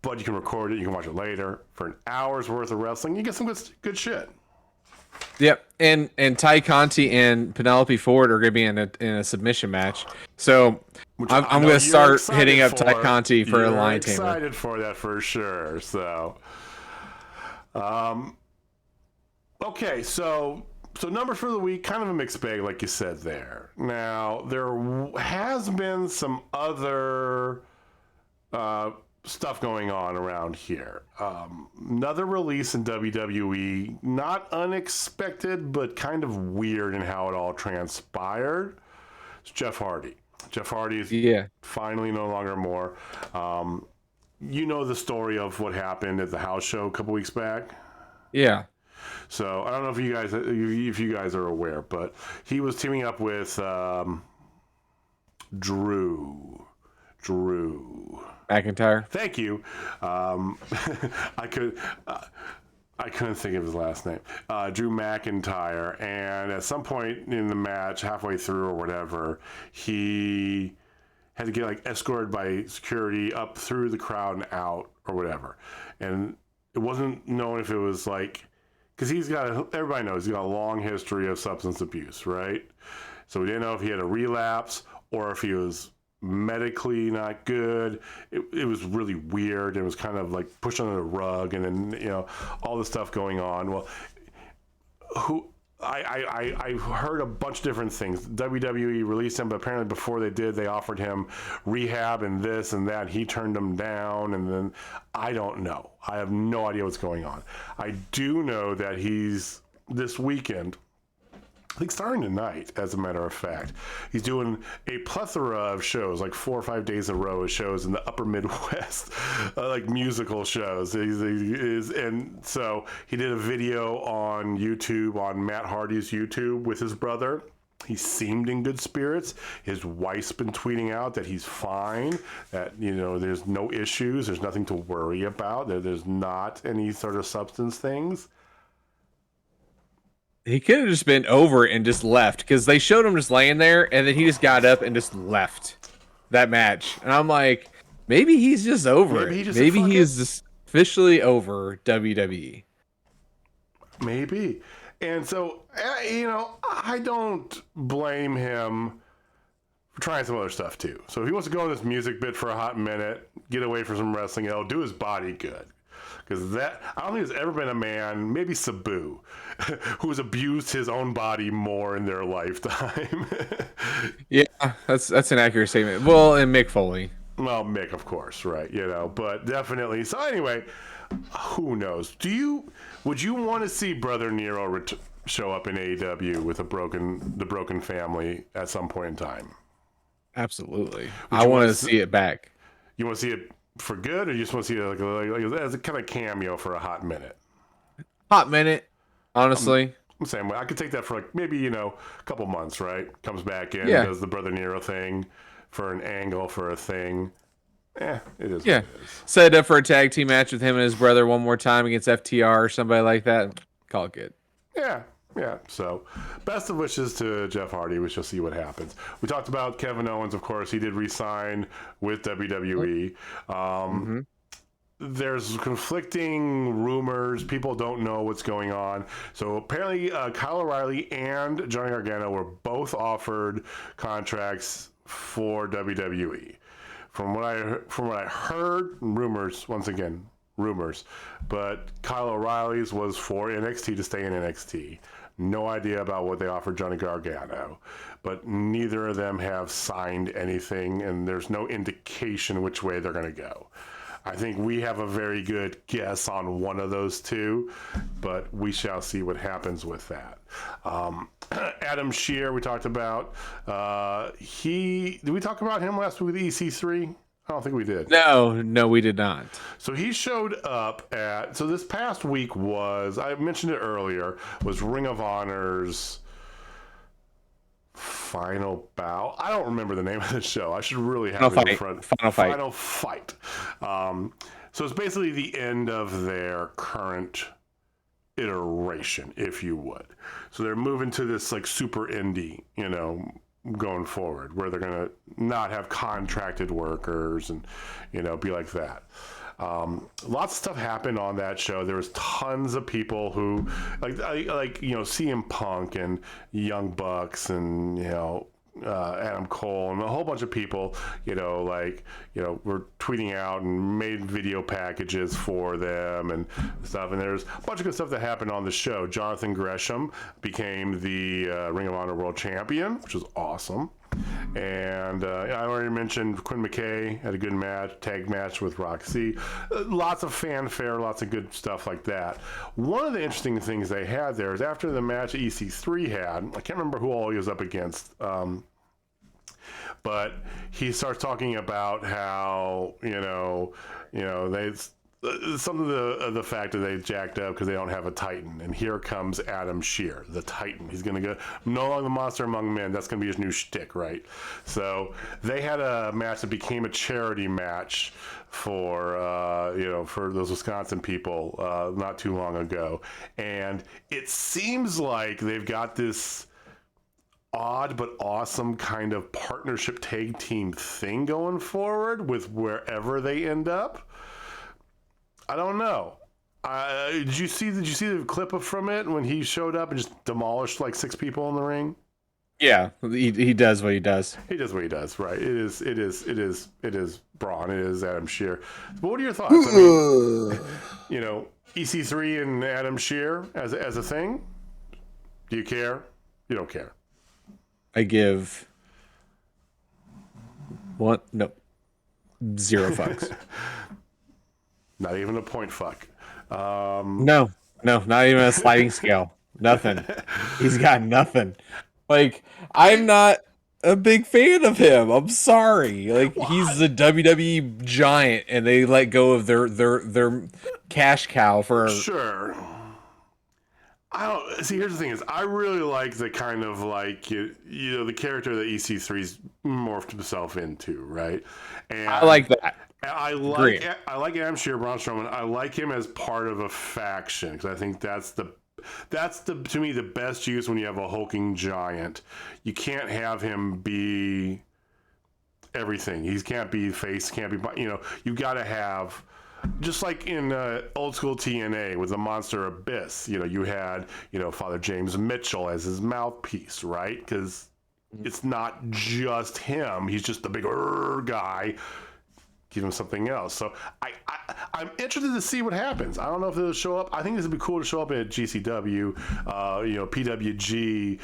But you can record it. You can watch it later. For an hour's worth of wrestling, you get some good shit. Yep, and Ty Conti and Penelope Ford are going to be in a submission match. So I'm going to start hitting up Ty Conti for a lion tamer. Excited for that for sure. So, okay, so numbers for the week, kind of a mixed bag, like you said there. Now there has been some other stuff going on around here. Another release in WWE, not unexpected, but kind of weird in how it all transpired. It's Jeff Hardy. Jeff Hardy is finally no longer more. You know the story of what happened at the house show a couple weeks back? Yeah. So I don't know if you guys are aware, but he was teaming up with Drew McIntyre. Thank you. I couldn't think of his last name. Drew McIntyre, and at some point in the match, halfway through or whatever, he had to get like escorted by security up through the crowd and out or whatever. And it wasn't known if it was like, because everybody knows he's got a long history of substance abuse, right? So we didn't know if he had a relapse or if he was medically not good. It was really weird. It was kind of like pushed under the rug, and then all this stuff going on. Well, I heard a bunch of different things. WWE released him, but apparently before they did, they offered him rehab and this and that. He turned them down, and then I don't know. I have no idea what's going on. I do know that he's this weekend, I think starting tonight, as a matter of fact, he's doing a plethora of shows, like 4 or 5 days in a row of shows in the upper Midwest, like musical shows. And so he did a video on YouTube, on Matt Hardy's YouTube with his brother. He seemed in good spirits. His wife's been tweeting out that he's fine, that, there's no issues, there's nothing to worry about, there's not any sort of substance things. He could have just been over and just left, because they showed him just laying there, and then he just got up and just left that match. And I'm like, maybe he's just over it. Maybe he is just officially over WWE. Maybe. And so, I don't blame him for trying some other stuff too. So if he wants to go on this music bit for a hot minute, get away from some wrestling, do his body good. Because I don't think there's ever been a man, maybe Sabu, who's abused his own body more in their lifetime. Yeah, that's an accurate statement. Well, and Mick Foley. Well, Mick, of course, right? But definitely. So anyway, who knows? Would you want to see Brother Nero show up in AEW with the broken family at some point in time? Absolutely. I want to see it back. You want to see it for good, or you just want to see it like as a kind of cameo for a hot minute? Hot minute, honestly. I'm saying I could take that for like maybe a couple months, right? Comes back in, does the Brother Nero thing for an angle for a thing. It is. Yeah, what it is. Set it up for a tag team match with him and his brother one more time against FTR or somebody like that. Call it good. Yeah. So, best of wishes to Jeff Hardy. We shall see what happens. We talked about Kevin Owens, of course. He did re-sign with WWE. There's conflicting rumors. People don't know what's going on. So apparently, Kyle O'Reilly and Johnny Gargano were both offered contracts for WWE. From what I heard, rumors once again. But Kyle O'Reilly's was for NXT to stay in NXT. No idea about what they offered Johnny Gargano, but neither of them have signed anything, and there's no indication which way they're going to go. I think we have a very good guess on one of those two, but we shall see what happens with that. Adam Shear, we talked about. Did we talk about him last week with EC3? I don't think we did. No, we did not. So he showed up so this past week I mentioned it earlier, was Ring of Honor's Final Bout. I don't remember the name of the show. I should really have it in front. Final Fight. So it's basically the end of their current iteration, if you would. So they're moving to this like super indie, going forward, where they're going to not have contracted workers and, be like that. Lots of stuff happened on that show. There was tons of people who, like CM Punk and Young Bucks and Adam Cole and a whole bunch of people, were tweeting out and made video packages for them and stuff. And there's a bunch of good stuff that happened on the show. Jonathan Gresham became the Ring of Honor World Champion, which was awesome. And I already mentioned Quinn McKay had a good tag match with Roxy. Lots of fanfare, lots of good stuff like that. One of the interesting things they had there is after the match EC3 had, I can't remember who all he was up against, but he starts talking about how they some of the fact that they jacked up because they don't have a Titan, and here comes Adam Shear, the Titan. He's going to go no longer the monster among men. That's going to be his new shtick, right? So they had a match that became a charity match for for those Wisconsin people not too long ago, and it seems like they've got this odd but awesome kind of partnership tag team thing going forward with wherever they end up. I don't know. Did you see the clip from it when he showed up and just demolished like 6 people in the ring? Yeah, he does what he does. He does what he does, right? It is Braun. It is Adam Shear. But what are your thoughts? I mean, EC3 and Adam Shear as a thing. Do you care? You don't care. I give what? No, 0 fucks. Not even a point fuck. No, not even a sliding scale. Nothing. He's got nothing. Like, I'm not a big fan of him. I'm sorry. Like, he's the WWE giant, and they let go of their cash cow for sure. I don't see. Here's the thing: is I really like the kind of the character that EC3's morphed himself into, right? And I like that. I like Adam Shear, Braun Strowman. I like him as part of a faction because I think that's the to me the best use when you have a hulking giant. You can't have him be everything. He can't be face. Can't be you got to have. Just like in old school TNA with the Monster Abyss, you had Father James Mitchell as his mouthpiece, right? Because it's not just him; he's just the bigger guy. Give him something else. So I'm interested to see what happens. I don't know if it'll show up. I think this would be cool to show up at GCW, PWG.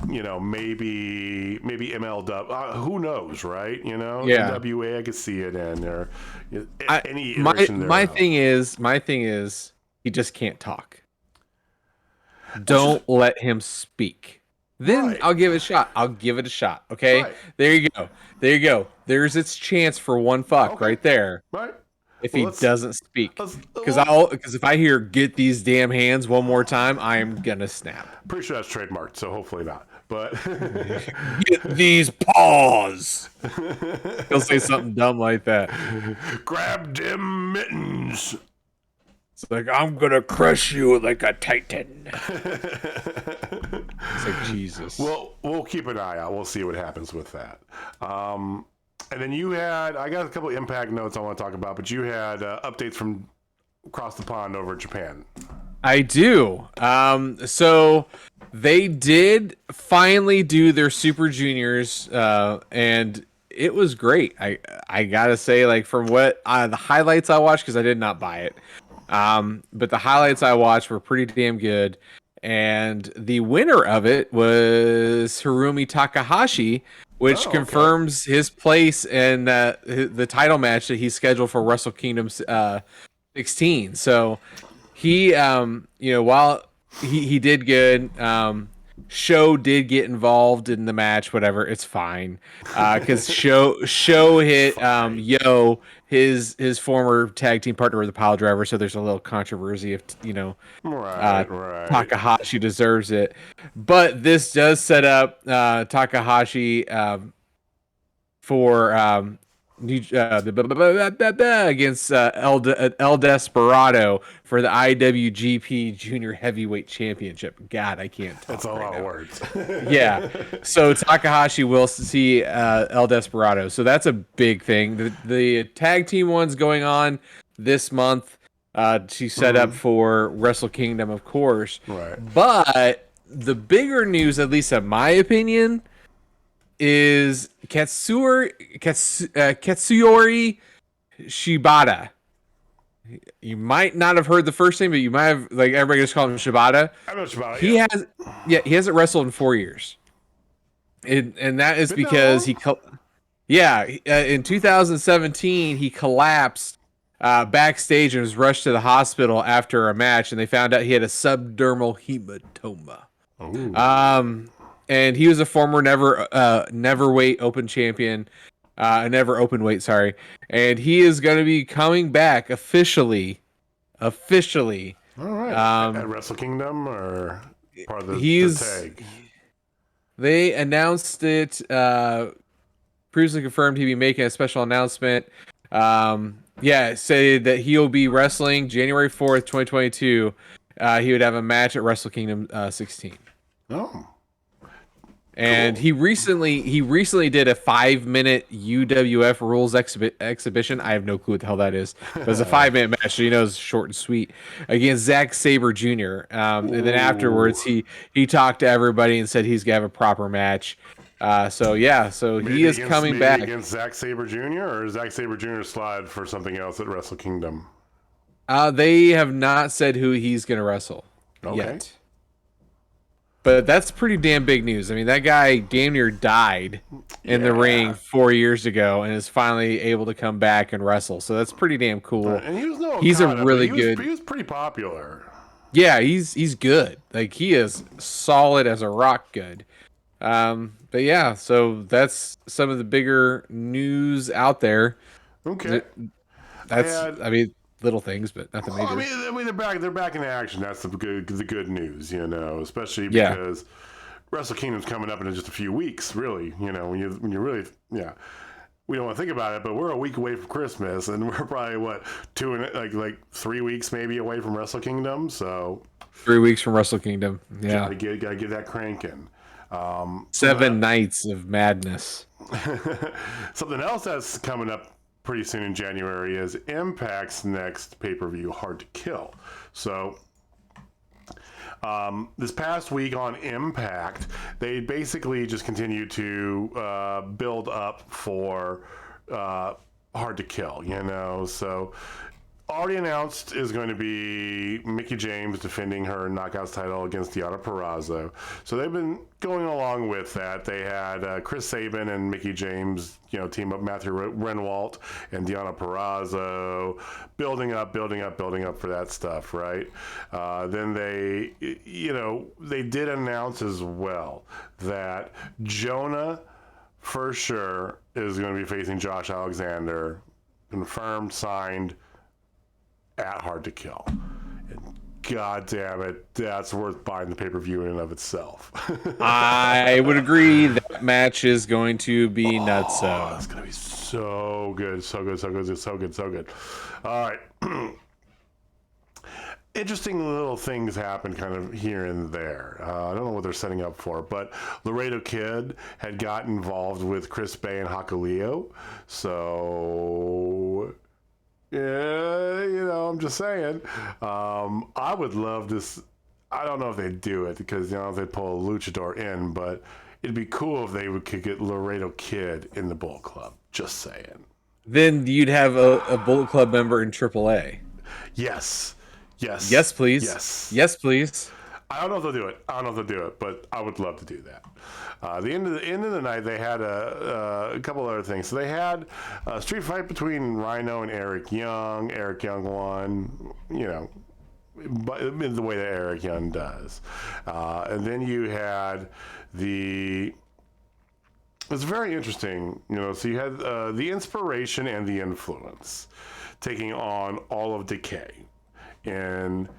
Maybe MLW. Who knows, right? Yeah. NWA, I could see it in there. Any my thing is he just can't talk. Don't let him speak. Then right. I'll give it a shot. Okay. Right. There you go. There's its chance for one fuck right there. Right. If he doesn't speak, because if I hear "get these damn hands" one more time, I am gonna snap. Pretty sure that's trademarked, so hopefully not. But get these paws. He'll say something dumb like that. Grab them mittens. It's like, I'm gonna crush you like a titan. It's like, Jesus. Well, we'll keep an eye out. We'll see what happens with that. And then I got a couple of Impact notes I want to talk about, but you had updates from across the pond over in Japan. I do. So they did finally do their Super Juniors, and it was great. I gotta say, like, from what the highlights I watched, because I did not buy it, but the highlights I watched were pretty damn good. And the winner of it was Hiroomi Takahashi, which confirms his place in the title match that he's scheduled for Wrestle Kingdom 16. So he, while he did good, Show did get involved in the match. Whatever, it's fine. Because Show hit Yo, his former tag team partner with the pile driver. So there's a little controversy if right. Takahashi deserves it. But this does set up Takahashi for against El Desperado for the IWGP Junior Heavyweight Championship. God, I can't talk. That's a right lot now. of words. Yeah. So Takahashi will see El Desperado. So that's a big thing. The tag team one's going on this month. She's set up for Wrestle Kingdom, of course. Right. But the bigger news, at least in my opinion, is Katsuyori Shibata. You might not have heard the first name, but you might have, like, everybody just called him Shibata. I know about He hasn't wrestled in 4 years. And that is because in 2017 he collapsed backstage and was rushed to the hospital after a match, and they found out he had a subdermal hematoma. And he was a former never weight open champion, never open weight, sorry. And he is going to be coming back officially. All right. At Wrestle Kingdom or part of the tag? They announced it. Previously confirmed he'd be making a special announcement. Said that he'll be wrestling January 4th, 2022. He would have a match at Wrestle Kingdom 16. Oh. And cool. He recently did a 5-minute UWF rules exhibition. I have no clue what the hell that is. But it was a 5-minute match, so it's short and sweet, against Zack Sabre Jr. And then afterwards, he talked to everybody and said he's gonna have a proper match. So he is coming back against Zack Sabre Jr. or Zack Sabre Jr. slide for something else at Wrestle Kingdom. They have not said who he's gonna wrestle yet. But that's pretty damn big news. I mean, that guy damn near died in the ring 4 years ago and is finally able to come back and wrestle. So that's pretty damn cool. And he was he's a really good. He was pretty popular. Yeah, he's good. Like, he is solid as a rock good. But yeah, so that's some of the bigger news out there. Okay. Little things, but nothing major. I mean, they're back in action. That's the good news, especially because Wrestle Kingdom's coming up in just a few weeks. Really, when you really, we don't want to think about it, but we're a week away from Christmas, and we're probably 3 weeks maybe away from Wrestle Kingdom. So 3 weeks from Wrestle Kingdom, gotta get that cranking. 7 nights of madness. Something else that's coming up pretty soon in January is Impact's next pay-per-view, Hard to Kill. So this past week on Impact, they basically just continue to build up for Hard to Kill, so already announced is going to be Mickie James defending her Knockouts title against Deonna Purrazzo. So they've been going along with that. They had Chris Sabin and Mickie James, team up Matthew Renwalt and Deonna Purrazzo, building up for that stuff, right? Then they did announce as well that Jonah for sure is going to be facing Josh Alexander, confirmed, signed, at Hard to Kill. And God damn it, that's worth buying the pay-per-view in and of itself. I would agree that match is going to be nutso. That's going to be so good. All right. Interesting little things happen kind of here and there. I don't know what they're setting up for, but Laredo Kid had got involved with Chris Bay and Hakuleo. So yeah, I'm just saying. I would love this. I don't know if they'd do it because if they pull a luchador in, but it'd be cool if they could get Laredo Kid in the Bullet Club. Just saying. Then you'd have a Bullet Club member in AAA. Yes, please. Yes, please. I don't know if they'll do it, but I would love to do that. The end of the night, they had a couple other things. So they had a street fight between Rhino and Eric Young. Eric Young won, but in the way that Eric Young does. And then you had it's very interesting, so you had the Inspiration and the Influence taking on all of Decay in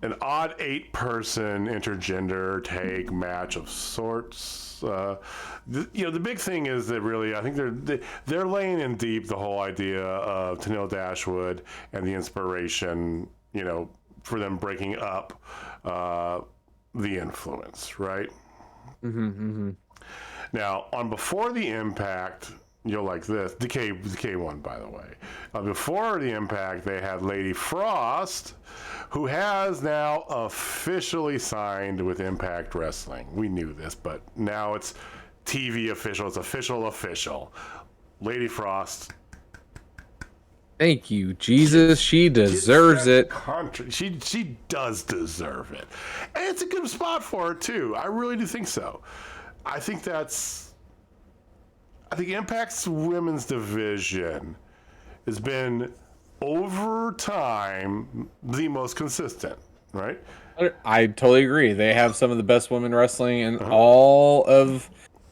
an odd 8-person intergender tag match of sorts. The big thing is that really, I think they're laying in deep the whole idea of Tenille Dashwood and the inspiration, for them breaking up the Influence, right? Now, on Before the Impact, you'll like this. Decay one, by the way. Before the Impact, they had Lady Frost, who has now officially signed with Impact Wrestling. We knew this, but now it's TV official. It's official. Lady Frost. Thank you, Jesus. She deserves it. She does deserve it. And it's a good spot for her, too. I really do think so. I think Impact's women's division has been, over time, the most consistent, right? I totally agree. They have some of the best women wrestling in all of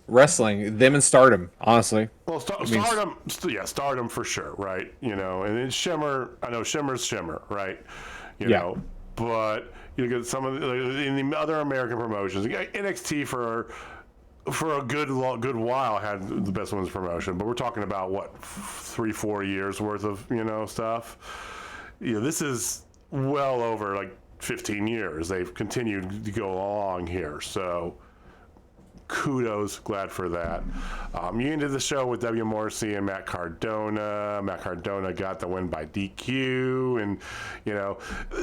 wrestling. Them and Stardom, honestly. Well, Stardom for sure, right? And then Shimmer, I know Shimmer's Shimmer, right? You know, but you get some of in the other American promotions, NXT for a good while had the best women's promotion, but we're talking about what 3-4 years worth of stuff. This is well over like 15 years. They've continued to go along here, so kudos, glad for that. You ended the show with W. Morrissey and Matt Cardona. Matt Cardona got the win by DQ, and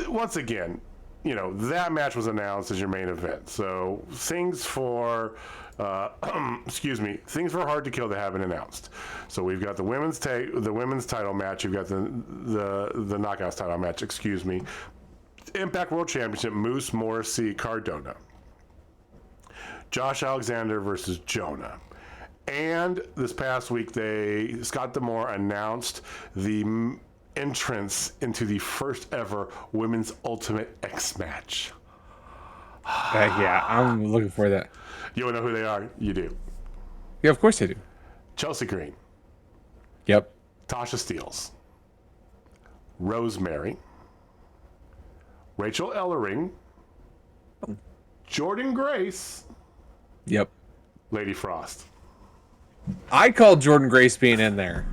once again, that match was announced as your main event. So things for things for Hard to Kill that haven't announced. So we've got the women's title match. You've got the Knockouts title match. Impact World Championship: Moose, Morrissey, Cardona. Josh Alexander versus Jonah. And this past week, Scott D'Amore announced the entrance into the first ever Women's Ultimate X match. Yeah, I'm looking for that. You want to know who they are? You do. Yeah, of course I do. Chelsea Green. Yep. Tasha Steelz. Rosemary. Rachel Ellering. Jordan Grace. Yep. Lady Frost. I called Jordan Grace being in there.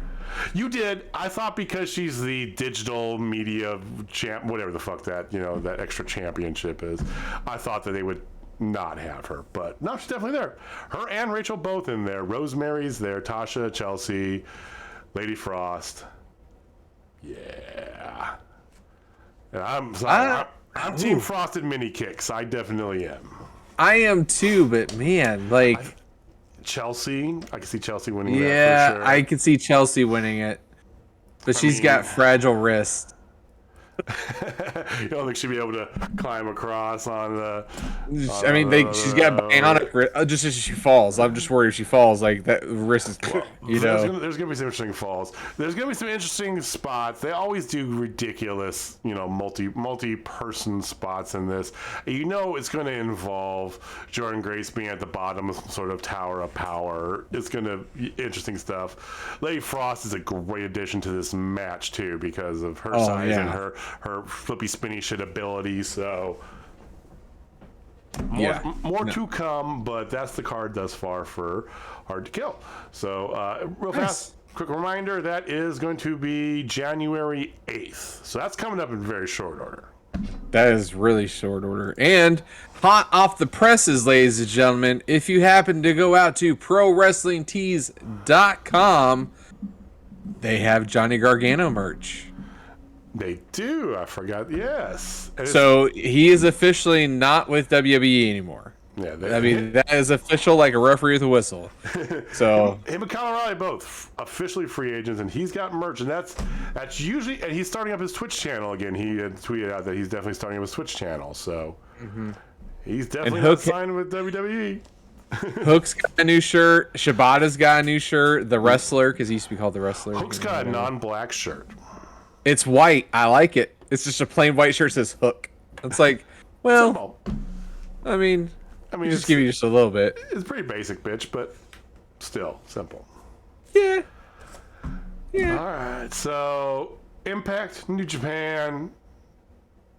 You did. I thought because she's the digital media champ, whatever the fuck that extra championship is, I thought that they would not have her. But no, she's definitely there. Her and Rachel both in there. Rosemary's there. Tasha, Chelsea, Lady Frost. Yeah. And I'm Team Frosted Mini Kicks. I definitely am. I am too, but man, Chelsea, I can see Chelsea winning that for sure. I can see Chelsea winning it. But she's got fragile wrists. You don't think she'd be able to climb across on the... she's got bionic wrist. Just as she falls. I'm just worried if she falls, that wrist is... There's going to be some interesting falls. There's going to be some interesting spots. They always do ridiculous, multi-person spots in this. It's going to involve Jordan Grace being at the bottom of some sort of tower of power. It's going to be interesting stuff. Lady Frost is a great addition to this match, too, because of her size and her flippy spinny shit ability. So more to come, but that's the card thus far for Hard to Kill. So real fast, quick reminder, that is going to be January 8th. So that's coming up in very short order. That is really short order. And hot off the presses, ladies and gentlemen, if you happen to go out to ProWrestlingTees.com, they have Johnny Gargano merch. They do. I forgot. Yes. So he is officially not with WWE anymore. Yeah. That is official, like a referee with a whistle. So him and Kyle O'Reilly both officially free agents, and he's got merch, and that's usually. And he's starting up his Twitch channel again. He had tweeted out that he's definitely starting up his Twitch channel. So he's definitely not signed with WWE. Hook's got a new shirt. Shibata's got a new shirt. The Wrestler, because he used to be called the Wrestler. Hook's got a non-black shirt. It's white. I like it. It's just a plain white shirt that says Hook. It's well, just give you just a little bit. It's pretty basic, bitch, but still simple. Yeah. All right. So Impact, New Japan,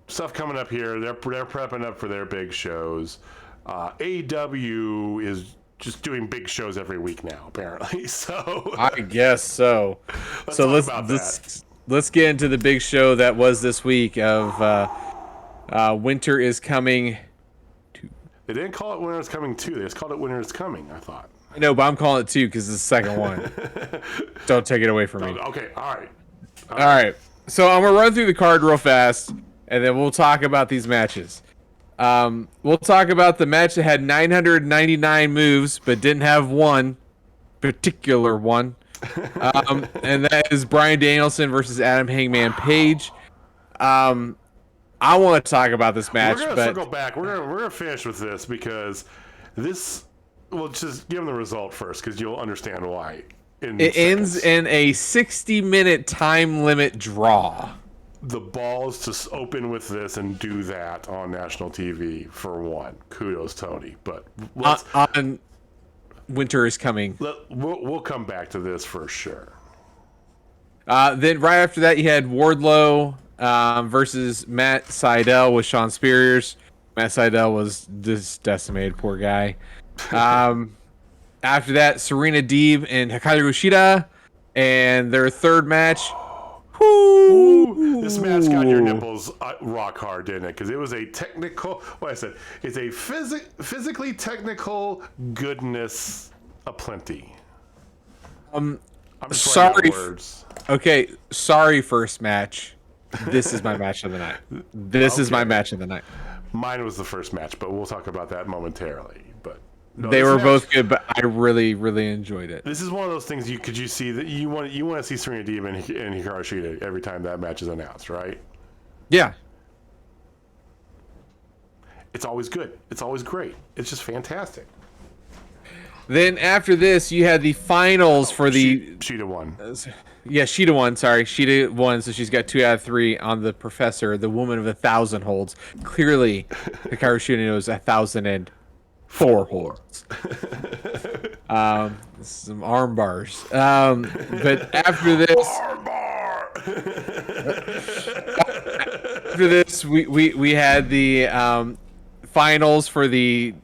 stuff coming up here. They're prepping up for their big shows. AEW is just doing big shows every week now, apparently. So I guess so. Let's get into the big show that was this week of Winter is Coming. They didn't call it Winter is Coming 2. They just called it Winter is Coming, I thought. I know, but I'm calling it 2 because it's the second one. Don't take it away from me. Okay, all right. All right. So I'm going to run through the card real fast, and then we'll talk about these matches. We'll talk about the match that had 999 moves, but didn't have one particular one. And that is Bryan Danielson versus Adam Hangman Page. I want to talk about this match, we're gonna but circle back. We're gonna finish with this because this. Well, just give them the result first because you'll understand why. It ends in a 60-minute time limit draw. The balls to open with this and do that on national TV for one. Kudos, Tony. But on Winter is Coming. We'll come back to this for sure. Then right after that, you had Wardlow versus Matt Sydal with Sean Spears. Matt Sydal was just decimated, poor guy. After that, Serena-Deeb and Hikaru Shida, and their third match. Ooh, this match got your nipples rock hard, didn't it? Because it was a technical. What I said, it's a physically technical goodness aplenty. I'm just sorry. Words. Okay, sorry. First match. This is my match of the night. This is my match of the night. Mine was the first match, but we'll talk about that momentarily. But no, they were both good, but I really, really enjoyed it. This is one of those things you see that you want to see Serena-Deeb and Hikaru Shida every time that match is announced, right? Yeah. It's always good. It's always great. It's just fantastic. Then after this, you had the finals for the Shida won. Yeah, Shida won. Sorry, Shida won. So she's got 2 out of 3 on the Professor, the woman of 1,000 holds. Clearly, Hikaru Shida knows 1,004 holds. Some arm bars. But after this, after this, we had the finals for the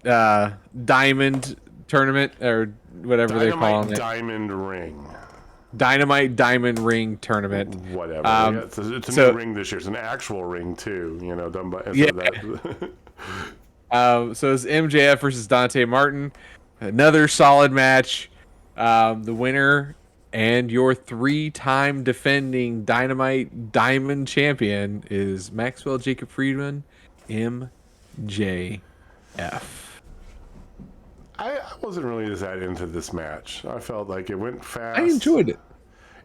Diamond tournament or whatever they call it. Dynamite Diamond Ring tournament. Whatever. Yeah, it's a new ring this year. It's an actual ring too. You know, done by. Yeah. So it's MJF versus Dante Martin. Another solid match. The winner and your 3-time defending Dynamite Diamond champion is Maxwell Jacob Friedman, MJF. I wasn't really that into this match. I felt like it went fast. I enjoyed it.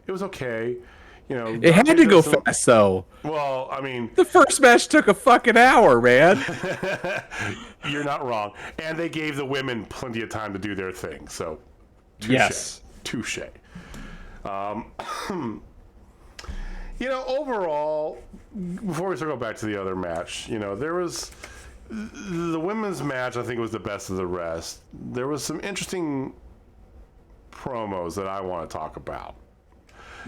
It was okay. You know, it had to go fast though. Well, I mean, the first match took a fucking hour, man. You're not wrong. And they gave the women plenty of time to do their thing. So, touche. Yes. Touche. You know, overall, before we circle back to the other match, you know, there was the women's match. I think was the best of the rest. There was some interesting promos that I want to talk about.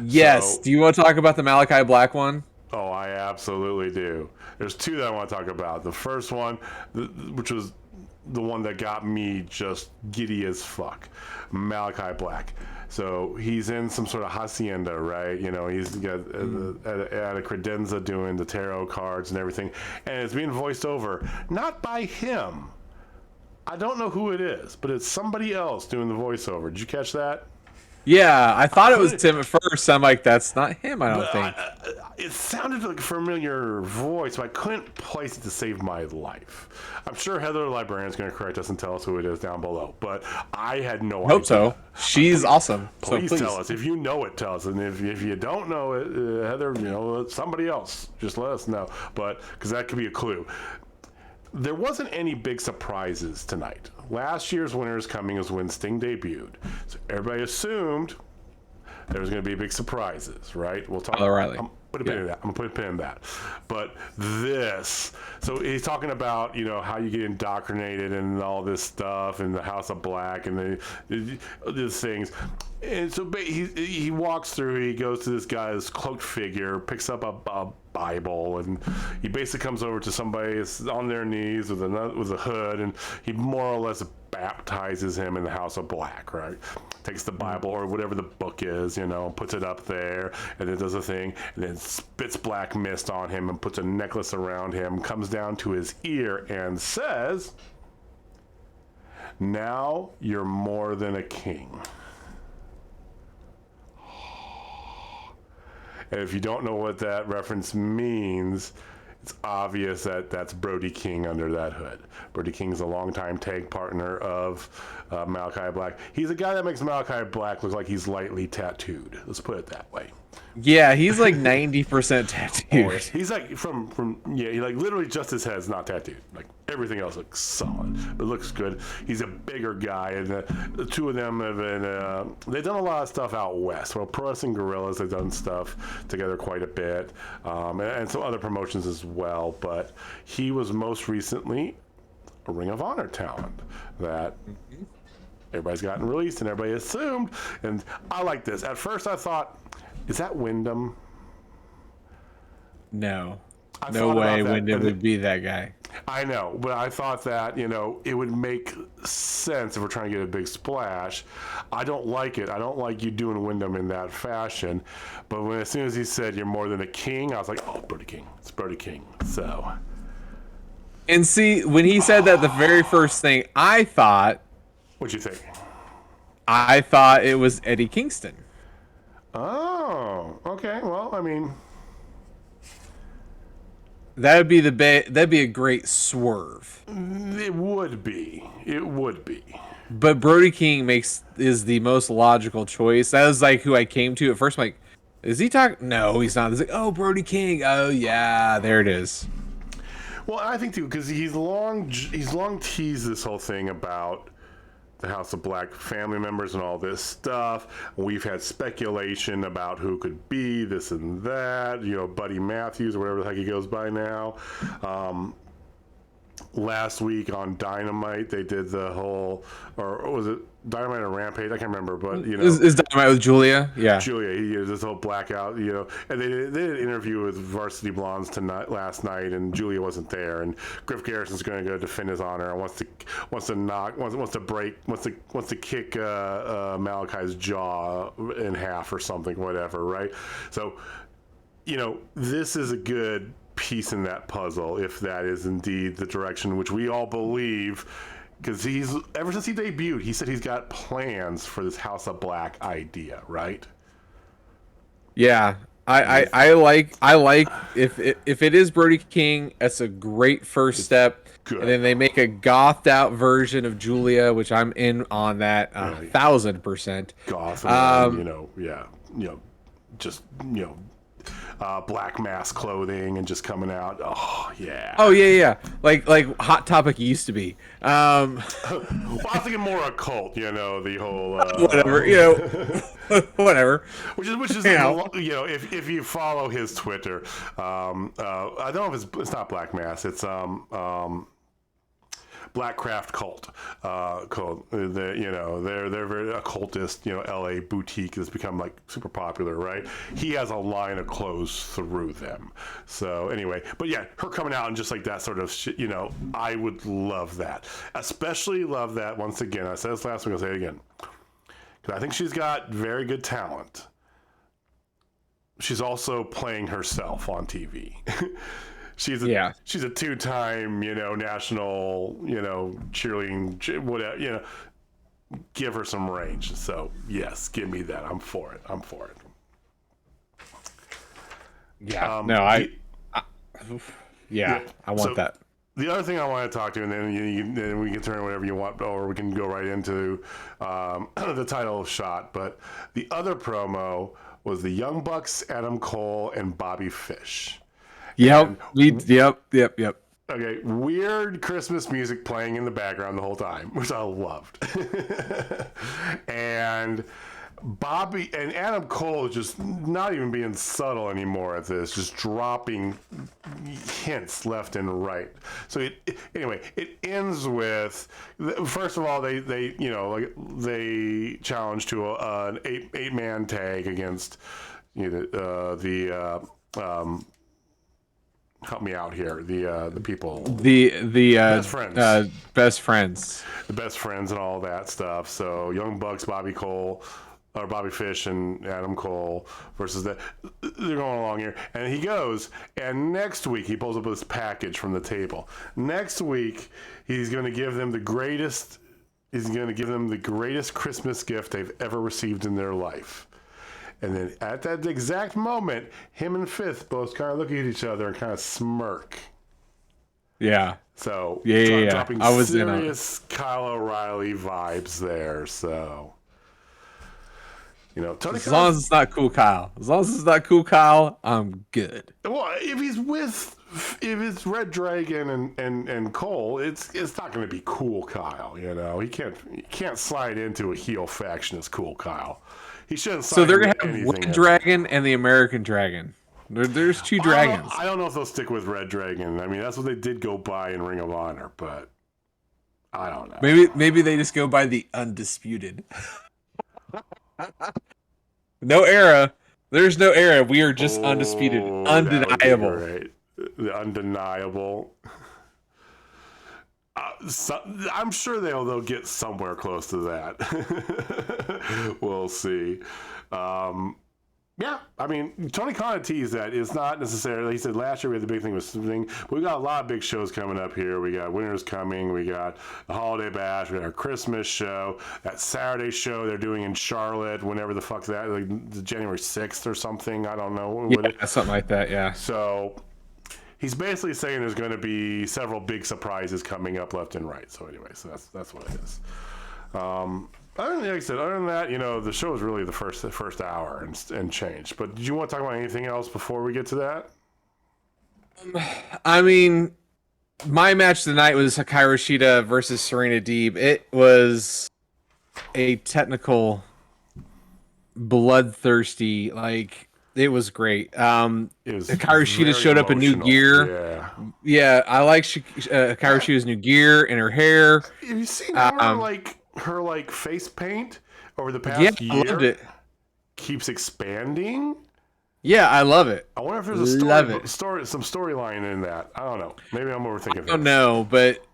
Yes. Do you want to talk about the Malachi Black one? Oh, I absolutely do. There's 2 that I want to talk about. The first one, which was the one that got me just giddy as fuck, Malachi Black. So he's in some sort of hacienda, right? You know, he's got at a credenza doing the tarot cards and everything, and it's being voiced over not by him. I don't know who it is, but it's somebody else doing the voiceover. Did you catch that? Yeah, I thought it was Tim at first. I'm like, that's not him, I don't think. It sounded like a familiar voice, but I couldn't place it to save my life. I'm sure Heather the Librarian is going to correct us and tell us who it is down below, but I had no idea. Hope so. She's awesome. Please tell us. If you know it, tell us. And if you don't know it, Heather, you know, somebody else, just let us know. But because that could be a clue. There wasn't any big surprises tonight. Last year's Winter is Coming is when Sting debuted. So everybody assumed there was going to be big surprises, right? We'll talk. O'Reilly. I'm going to put a pin in that. I'm going to put a pin in that. But this, so he's talking about, you know, how you get indoctrinated and all this stuff and the House of Black and these things. And so he walks through. He goes to this guy's cloaked figure, picks up a Bible, and he basically comes over to somebody on their knees with a hood, and he more or less baptizes him in the House of Black. Right? Takes the Bible or whatever the book is, puts it up there, and then does a thing, and then spits black mist on him and puts a necklace around him, comes down to his ear, and says, "Now you're more than a king." And if you don't know what that reference means, it's obvious that that's Brody King under that hood. Brody King's a longtime tag partner of Malachi Black. He's a guy that makes Malachi Black look like he's lightly tattooed. Let's put it that way. Yeah, he's like 90% tattooed. Oh, he's like he like literally just his head's not tattooed. Like everything else looks solid, but looks good. He's a bigger guy, and the two of them have been they've done a lot of stuff out west. Well, Pro Wrestling Guerrillas, they've done stuff together quite a bit, and some other promotions as well. But he was most recently a Ring of Honor talent that everybody's gotten released, and everybody assumed. And I like this. At first, I thought, is that Wyndham? No way Wyndham would be that guy. I know, but I thought that, it would make sense if we're trying to get a big splash. I don't like it. I don't like you doing Wyndham in that fashion. But as soon as he said you're more than a king, I was like, oh, Brody King. It's Brody King. So. And see, when he said that, the very first thing I thought. What'd you think? I thought it was Eddie Kingston. Oh, okay. Well, I mean, that'd be a great swerve. It would be. But Brody King is the most logical choice. That was like who I came to at first. I'm like, is he talking? No, he's not. It's like, oh, Brody King. Oh yeah, there it is. Well, I think too, because he's long teased this whole thing about the House of Black family members and all this stuff. We've had speculation about who could be this and that, Buddy Matthews or whatever the heck he goes by now. Last week on Dynamite, they did the whole, or was it Dynamite or Rampage? I can't remember, but is Dynamite with Julia? Yeah, Julia. He did this whole blackout, and they did an interview with Varsity Blondes last night, and Julia wasn't there, and Griff Garrison's going to go defend his honor and wants to kick Malachi's jaw in half or something, whatever, right? So, this is a good piece in that puzzle, if that is indeed the direction which we all believe, because ever since he debuted, he said he's got plans for this House of Black idea, right? Yeah, I like if it is Brody King, that's a great first step. Good. And then they make a gothed out version of Julia, which I'm in on that 1,000%. Goth, black mask clothing and just coming out. Oh yeah. Oh yeah. Like Hot Topic used to be. Well, I was thinking more occult. The whole whatever. Whatever. Which is if you follow his Twitter, I don't know if it's not Black Mass. It's Black Craft Cult. They're very occultist. LA boutique has become like super popular, right? He has a line of clothes through them. So anyway, but yeah, her coming out and just like that sort of shit. I would love that. Especially love that. Once again, I said this last week. I'll say it again. Because I think she's got very good talent. She's also playing herself on TV. She's a two-time, national, cheerleading, whatever, give her some range. So, yes, give me that. I'm for it. Yeah. I want that. The other thing I want to talk to, and then we can turn whatever you want, or we can go right into the title shot. But the other promo was the Young Bucks, Adam Cole, and Bobby Fish. Yep. Okay, weird Christmas music playing in the background the whole time, which I loved. And Bobby and Adam Cole is just not even being subtle anymore at this, just dropping hints left and right. So anyway, it ends with, first of all, they challenge to an eight man tag against help me out here, the people, the best friends, best friends, the best friends, and all that stuff. So Young Bucks, Bobby Fish, and Adam Cole versus that. They're going along here, and he goes. And next week he pulls up this package from the table. Next week he's going to give them the greatest. He's going to give them the greatest Christmas gift they've ever received in their life. And then at that exact moment, him and Fifth both kind of look at each other and kind of smirk. Yeah. So dropping I was serious Kyle O'Reilly vibes there. So Tony. As long as it's not cool, Kyle. As long as it's not cool, Kyle, I'm good. Well, if it's Red Dragon and Cole, it's not going to be cool, Kyle. He can't slide into a heel faction as cool, Kyle. He shouldn't. So they're gonna have Red Dragon and the American Dragon. There's two dragons. I don't know if they'll stick with Red Dragon. I mean, that's what they did go by in Ring of Honor, but I don't know. Maybe they just go by the Undisputed. No era. There's no era. We are just undisputed, undeniable. Right. The undeniable. I'm sure they'll get somewhere close to that. We'll see. Yeah, I mean, Tony Khan teased that it's not necessarily. He said last year we had the big thing with something. We got a lot of big shows coming up here. We got Winter's Coming. We got the Holiday Bash. We got our Christmas show. That Saturday show they're doing in Charlotte. Whenever the fuck that, like January 6th or something. I don't know. Something like that. Yeah. So he's basically saying there's going to be several big surprises coming up left and right. So anyway, so that's what it is. Like I said, other than that, the show is really the first hour and change. But did you want to talk about anything else before we get to that? I mean, my match tonight was Hikaru Shida versus Serena-Deeb. It was a technical, bloodthirsty, it was great. Hikaru Shida showed up in new gear. Yeah, I like Hikaru Shida's new gear and her hair. Have you seen her face paint over the past year? I loved it. Keeps expanding. Yeah, I love it. I wonder if there's some storyline in that. I don't know. Maybe I'm overthinking. I don't know, but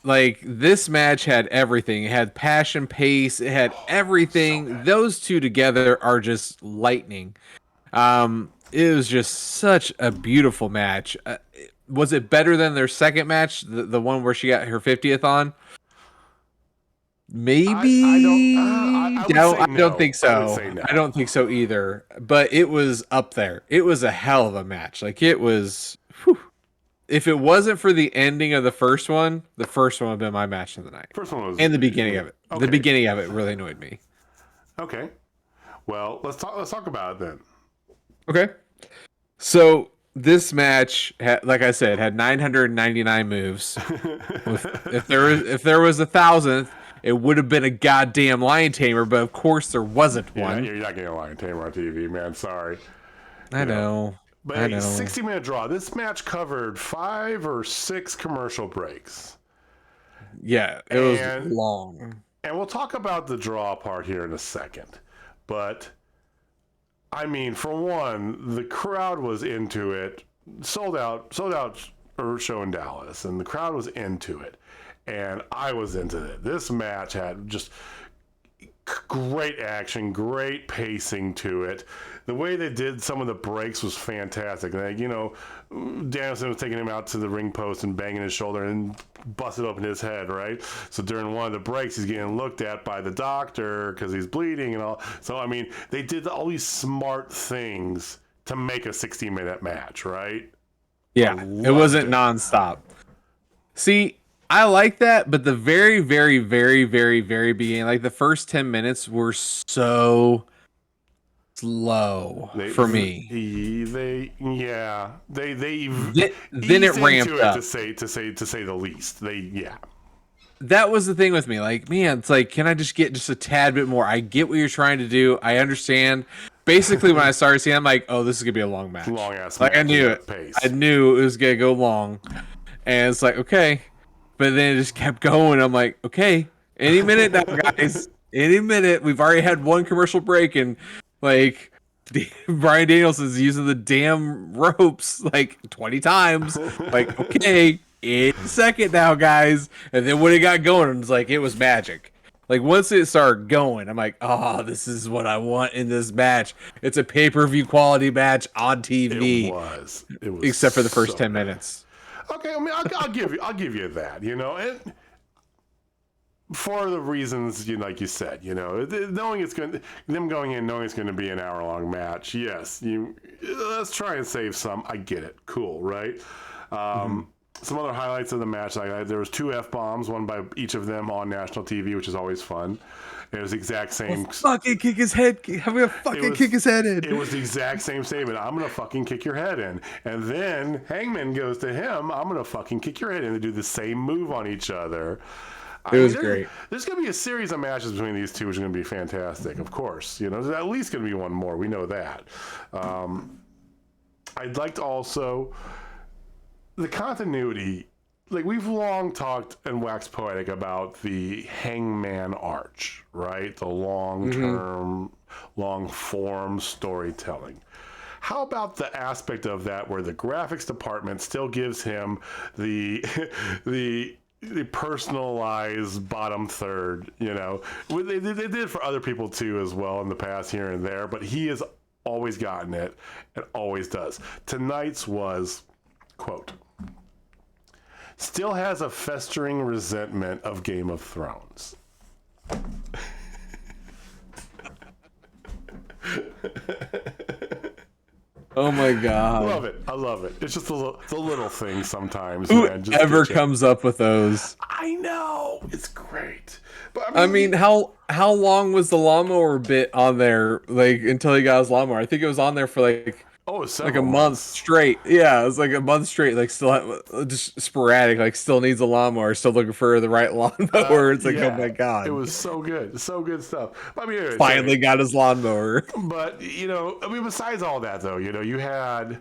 this match had everything. It had passion, pace. It had everything. So those two together are just lightning. It was just such a beautiful match. Was it better than their second match, the one where she got her 50th on? Maybe. I don't think so. No. I don't think so either. But it was up there. It was a hell of a match. It was. Whew. If it wasn't for the ending of the first one would have been my match of the night. First one was. And the beginning of it. Okay. The beginning of it really annoyed me. Okay. Well, let's talk about it then. Okay. So this match, like I said, had 999 moves. If there was 1,000th, it would have been a goddamn lion tamer, but of course there wasn't one. You're not getting a lion tamer on TV, man. Sorry. I know. But a 60-minute draw. This match covered 5 or 6 commercial breaks. Yeah, it was long. And we'll talk about the draw part here in a second. But I mean, for one, the crowd was into it. Sold out show in Dallas, and the crowd was into it. And I was into it. This match had just great action, great pacing to it. The way they did some of the breaks was fantastic. Danielson was taking him out to the ring post and banging his shoulder and busted open his head, right? So during one of the breaks, he's getting looked at by the doctor because he's bleeding and all. So, I mean, they did all these smart things to make a 60-minute match, right? Yeah, it wasn't nonstop. See, I like that, but the very, very, very, very, very beginning, the first 10 minutes were so slow for me. Then it ramped up to say the least. that was the thing with me. Like, man, it's like, can I just get just a tad bit more? I get what you're trying to do. I understand. Basically, when I started seeing, I'm like, oh, this is gonna be a long match. Long ass Like, match. I knew it. Pace. I knew it was gonna go long, and it's like, okay, but then it just kept going. I'm like, okay, any minute now, guys. Any minute. We've already had one commercial break, and like, Bryan Danielson's using the damn ropes like 20 times. Like, okay, in a second now, guys. And then when it got going, it was like, it was magic. Like, once it started going, I'm like, oh, this is what I want in this match. It's a pay-per-view quality match on TV. It was. Except for the first so 10 good. minutes. Okay, I mean, I'll give you that. You know, and for the reasons like you said, you know, knowing it's going, them going in knowing it's going to be an hour-long match. Yes, let's try and save some. I get it. Cool, right? Some other highlights of the match, there was 2 F-bombs, one by each of them on national TV, which is always fun. It was the exact same. Fucking kick his head. I'm gonna fucking kick his head in. It was the exact same statement. I'm gonna fucking kick your head in. And then Hangman goes to him. I'm gonna fucking kick your head in. They do the same move on each other. It was great. There's gonna be a series of matches between these two, which is gonna be fantastic. Of course, you know, there's at least gonna be one more. We know that. I'd like to also. The continuity, like we've long talked and waxed poetic about the Hangman arch, right? The long-term, long-form storytelling. How about the aspect of that where the graphics department still gives him the personalized bottom third, you know? They did for other people too as well in the past here and there, but he has always gotten it and always does. Tonight's was, quote, still has a festering resentment of Game of Thrones. Oh my god. I love it. It's just the little things sometimes. Whoever comes up with those. I know. It's great. But I mean, how long was the lawnmower bit on there, like, until he got his lawnmower? I think it was on there for like a month straight. Yeah, it was like a month straight, like still just sporadic, like still needs a lawnmower, still looking for the right lawnmower. It's like, oh my god. It was so good stuff. I mean, anyway, finally got his lawnmower. But, you know, I mean, besides all that though, you know, you had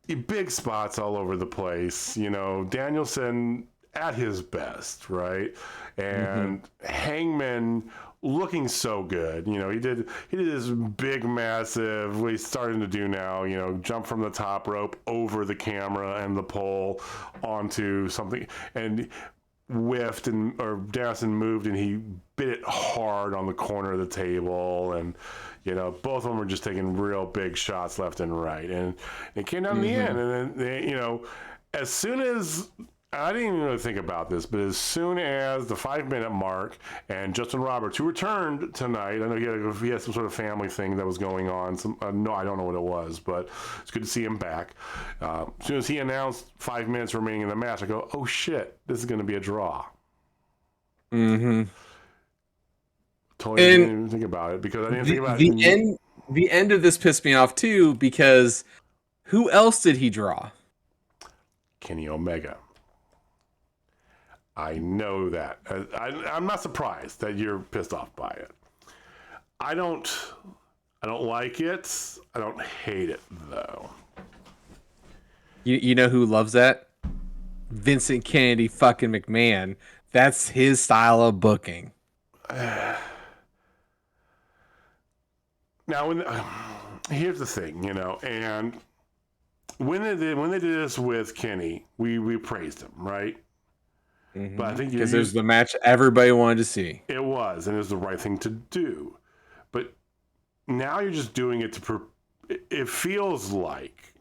big spots all over the place, you know, Danielson at his best, right? And Hangman looking so good. You know, he did this big, massive, what he's starting to do now, you know, jump from the top rope over the camera and the pole onto something, and whiffed, or Danielson moved and he bit it hard on the corner of the table, and you know, both of them were just taking real big shots left and right, and it came down to the end, and then they, you know, as soon as, I didn't even really think about this, but as soon as the 5-minute mark and Justin Roberts, who returned tonight, I know he had some sort of family thing that was going on. No, I don't know what it was, but it's good to see him back. As soon as he announced 5 minutes remaining in the match, I go, oh shit, this is going to be a draw. Totally didn't even think about it, because I didn't think about it. The end of this pissed me off too, because who else did he draw? Kenny Omega. I know that. I'm not surprised that you're pissed off by it. I don't like it. I don't hate it though. You know who loves that? Vincent Kennedy fucking McMahon. That's his style of booking. Now, here's the thing, you know, and when they did this with Kenny, we praised him, right? But I think because it was the match everybody wanted to see. It was, and it was the right thing to do. But now you're just doing it it feels like,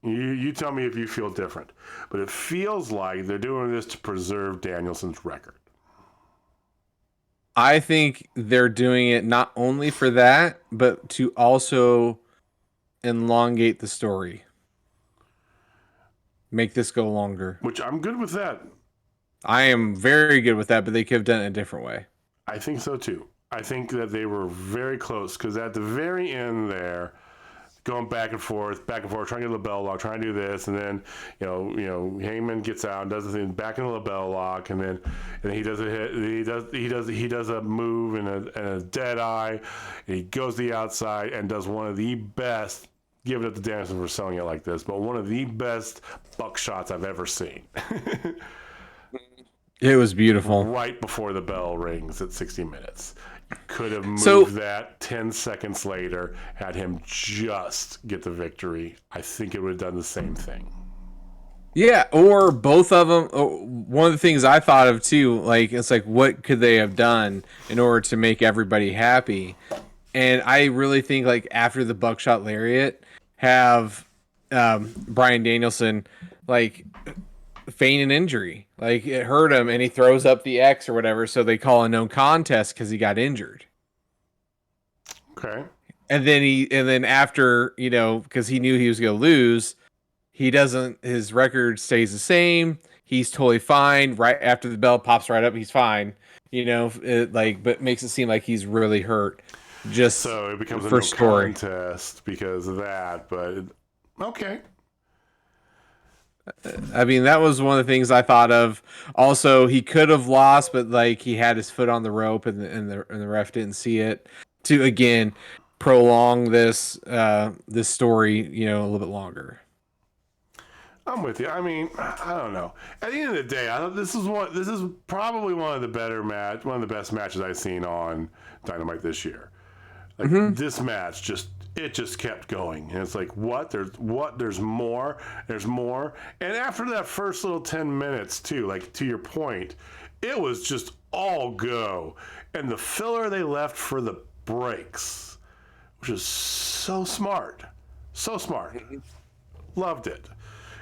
you tell me if you feel different, but it feels like they're doing this to preserve Danielson's record. I think they're doing it not only for that, but to also elongate the story. Make this go longer. Which I'm good with that. I am very good with that, but they could have done it a different way. I think so too. I think that they were very close, because at the very end there, going back and forth, trying to get the bell lock, trying to do this, and then Hangman gets out and does the thing back into the bell lock, and then he does a hit, he does a move and a dead eye, and he goes to the outside and does one of the best. Give it up to Danielson for selling it like this, but one of the best buckshots I've ever seen. It was beautiful. Right before the bell rings at 60 minutes. Could have moved that 10 seconds later, had him just get the victory. I think it would have done the same thing. Yeah, or both of them. One of the things I thought of too, like, it's like, what could they have done in order to make everybody happy? And I really think, like, after the buckshot lariat, have Bryan Danielson, like, feign an injury. Like, it hurt him, and he throws up the X or whatever, so they call a no contest because he got injured. Okay. And then after, because he knew he was going to lose, his record stays the same. He's totally fine. Right after the bell pops right up, he's fine. But makes it seem like he's really hurt. Just so it becomes a no contest because of that. But okay. I mean, that was one of the things I thought of. Also, he could have lost, but like he had his foot on the rope, and the ref didn't see it. To again prolong this story, a little bit longer. I'm with you. I mean, I don't know. At the end of the day, this is probably one of the best matches I've seen on Dynamite this year. Like this match just kept going, and it's like there's more, and after that first little 10 minutes too, like to your point, it was just all go, and the filler they left for the breaks, which is so smart, loved it.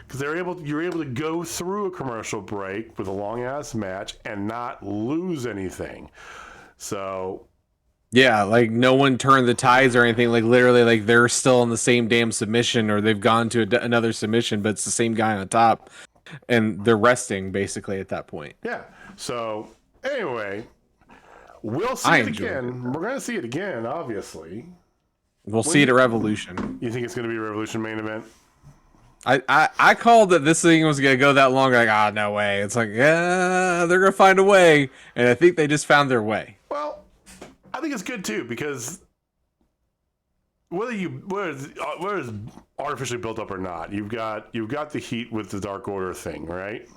Because you're able to go through a commercial break with a long ass match and not lose anything. So yeah, like no one turned the tides or anything. Like literally, like they're still in the same damn submission, or they've gone to another submission, but it's the same guy on top, and they're resting basically at that point. Yeah. So anyway, we'll see it again. We're gonna see it again, obviously. We'll see it at Revolution. You think it's gonna be a Revolution main event? I called that this thing was gonna go that long. Like, no way. It's like, yeah, they're gonna find a way, and I think they just found their way. Well, I think it's good too, because whether it's artificially built up or not, you've got the heat with the Dark Order thing, right?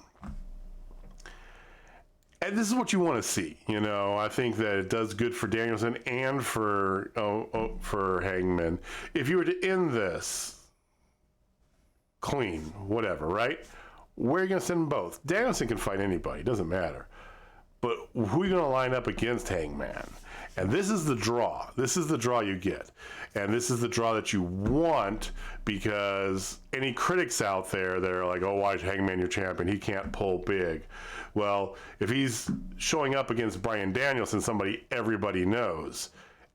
And this is what you want to see. I think that it does good for Danielson and for Hangman. If you were to end this clean, whatever, right? Where are you going to send them both? Danielson can fight anybody. It doesn't matter. But who are you going to line up against Hangman? And this is the draw. This is the draw you get. And this is the draw that you want, because any critics out there that are like, oh, why is Hangman your champion? He can't pull big. Well, if he's showing up against Bryan Danielson, somebody everybody knows,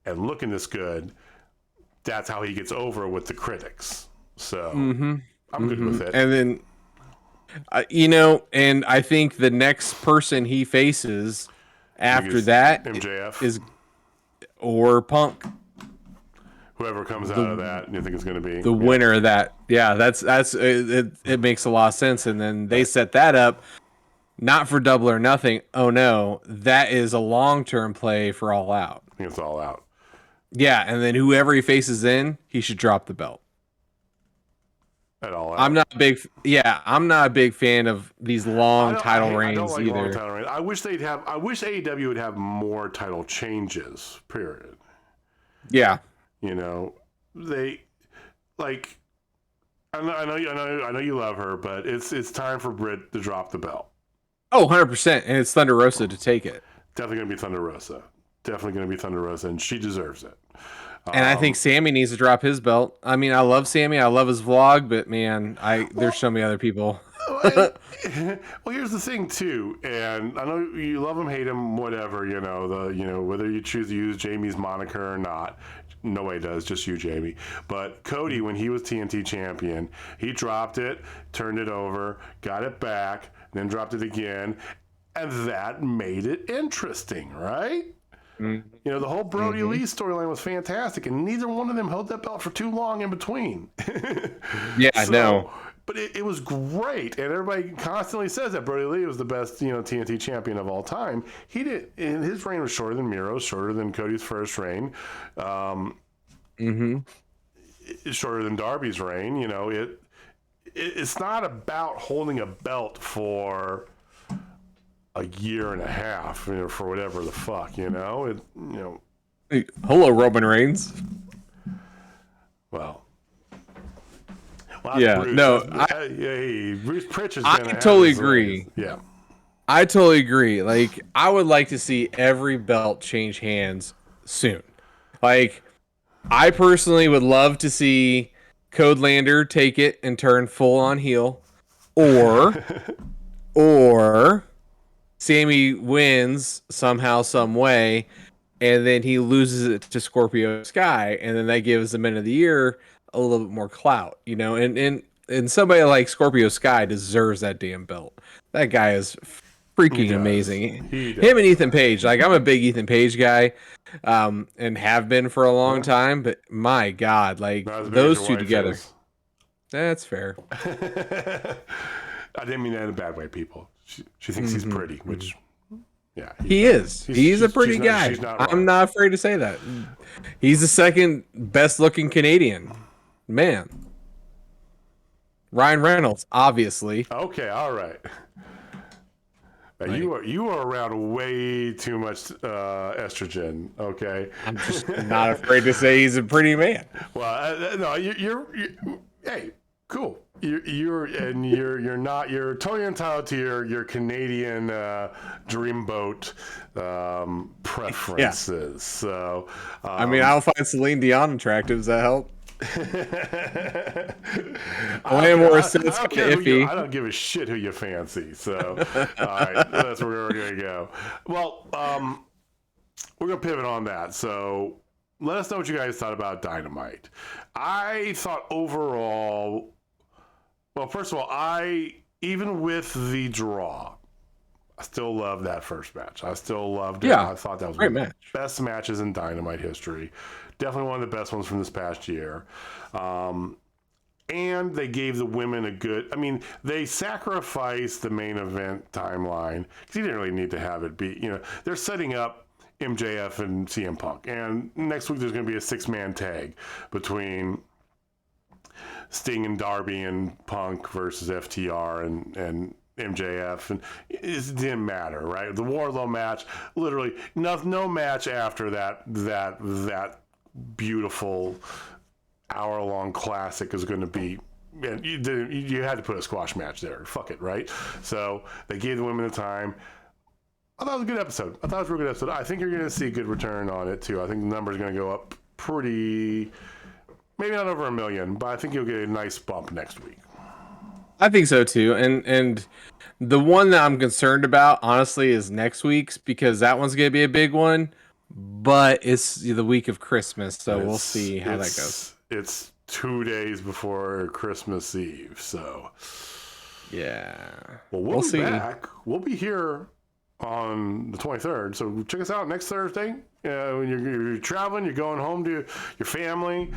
and looking this good, that's how he gets over with the critics. So I'm good with it. And then, and I think the next person he faces after that MJF or Punk. Whoever comes out of that, you think it's going to be the winner of that? Yeah, that's it makes a lot of sense. And then they set that up not for Double or Nothing. Oh no, that is a long-term play for All Out. I think it's All Out. Yeah, and then whoever he faces in, he should drop the belt. At All Out. I'm not a big fan of these long title reigns either. Long title reigns. I wish AEW would have more title changes. Period. Yeah. They like. I know you love her, but it's time for Britt to drop the belt. Oh, 100%, and it's Thunder Rosa to take it. Definitely going to be Thunder Rosa, and she deserves it. And I think Sammy needs to drop his belt. I mean, I love Sammy. I love his vlog, but man, there's so many other people. Well, here's the thing too, and I know you love him, hate him, whatever. Whether you choose to use Jamie's moniker or not. Nobody does, just you, Jamie. But Cody, when he was TNT champion, he dropped it, turned it over, got it back, then dropped it again, and that made it interesting, right? You know, the whole Brody Lee storyline was fantastic, and neither one of them held that belt for too long in between. Yeah, no. But it was great, and everybody constantly says that Brody Lee was the best, TNT champion of all time. He did, and his reign was shorter than Miro's, shorter than Cody's first reign, shorter than Darby's reign. You know, it's not about holding a belt for a year and a half, for whatever the fuck, Hey, hello, Roman Reigns. Well, yeah, Bruce. No, Bruce Pritchard's I totally agree. Yeah. I totally agree. Like, I would like to see every belt change hands soon. Like, I personally would love to see Codelander take it and turn full on heel, or Sammy wins somehow, some way, and then he loses it to Scorpio Sky, and then that gives the Men of the Year a little bit more clout, and somebody like Scorpio Sky deserves that damn belt. That guy is freaking amazing. Him and Ethan Page. Like, I'm a big Ethan Page guy, and have been for a long time, but my God, like, those two together. That's fair. I didn't mean that in a bad way, people. She thinks he's pretty, which, yeah. He is. He's a pretty guy. I'm not afraid to say that. He's the second best looking Canadian man. Ryan Reynolds, obviously. Okay, all right. You are around way too much estrogen. Okay, I'm just not afraid to say he's a pretty man. Well, no, you're hey, cool. You're totally entitled to your Canadian dreamboat preferences. Yeah. So, I mean, I'll find Celine Dion attractive. Does that help? I don't give a shit who you fancy. So, all right, that's where we're gonna go. Well, we're gonna pivot on that. So, let us know what you guys thought about Dynamite. I thought overall, well, first of all, even with the draw, I still love that first match. I still loved it. Yeah, I thought that was one of the best matches in Dynamite history. Definitely one of the best ones from this past year. And they gave the women a good... I mean, they sacrificed the main event timeline because you didn't really need to have it be... they're setting up MJF and CM Punk. And next week there's going to be a 6-man tag between Sting and Darby and Punk versus FTR and MJF, and it didn't matter, right? The Wardlow match, literally no match after that beautiful hour-long classic is going to be. Man, you had to put a squash match there. Fuck it, right? So they gave the women the time. I thought it was a good episode. I think you're going to see a good return on it too. I think the number's going to go up pretty. Maybe not over 1 million, but I think you'll get a nice bump next week. I think so too, and the one that I'm concerned about, honestly, is next week's, because that one's going to be a big one, but it's the week of Christmas, so we'll see how that goes. It's 2 days before Christmas Eve, so yeah. Well, we'll be back. We'll be here on the 23rd, so check us out next Thursday. When you're traveling, you're going home to your family.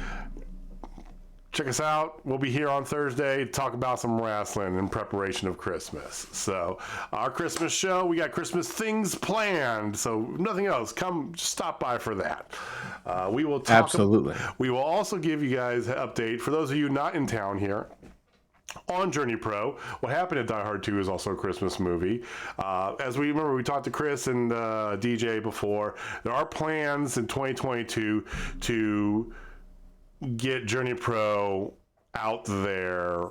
Check us out. We'll be here on Thursday to talk about some wrestling in preparation of Christmas. So our Christmas show, we got Christmas things planned. So nothing else. Come stop by for that. We will talk. Absolutely. We will also give you guys an update for those of you not in town here on Journey Pro. What happened at Die Hard 2 is also a Christmas movie. As we remember, we talked to Chris and DJ before. There are plans in 2022 to get Journey Pro out there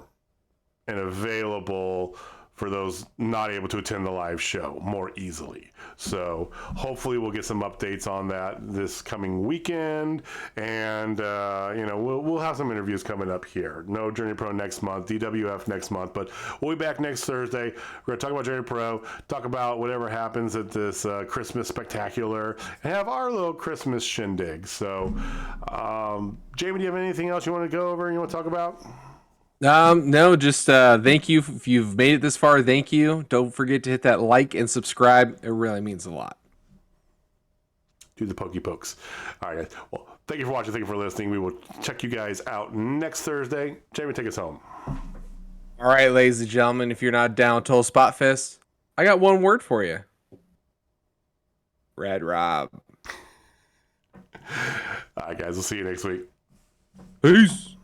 and available for those not able to attend the live show more easily. So hopefully we'll get some updates on that this coming weekend, and we'll have some interviews coming up here. No Journey Pro next month, DWF next month, but we'll be back next Thursday. We're gonna talk about Journey Pro, talk about whatever happens at this Christmas spectacular, and have our little Christmas shindig. So Jamie, do you have anything else you want to go over and you want to talk about? No, just thank you. If you've made it this far, thank you. Don't forget to hit that like and subscribe. It really means a lot. Do the pokey pokes. All right, guys. Well, thank you for watching. Thank you for listening. We will check you guys out next Thursday. Jamie, take us home. All right, ladies and gentlemen, if you're not down till Spotfest, I got one word for you. Red Rob. All right, guys. We'll see you next week. Peace.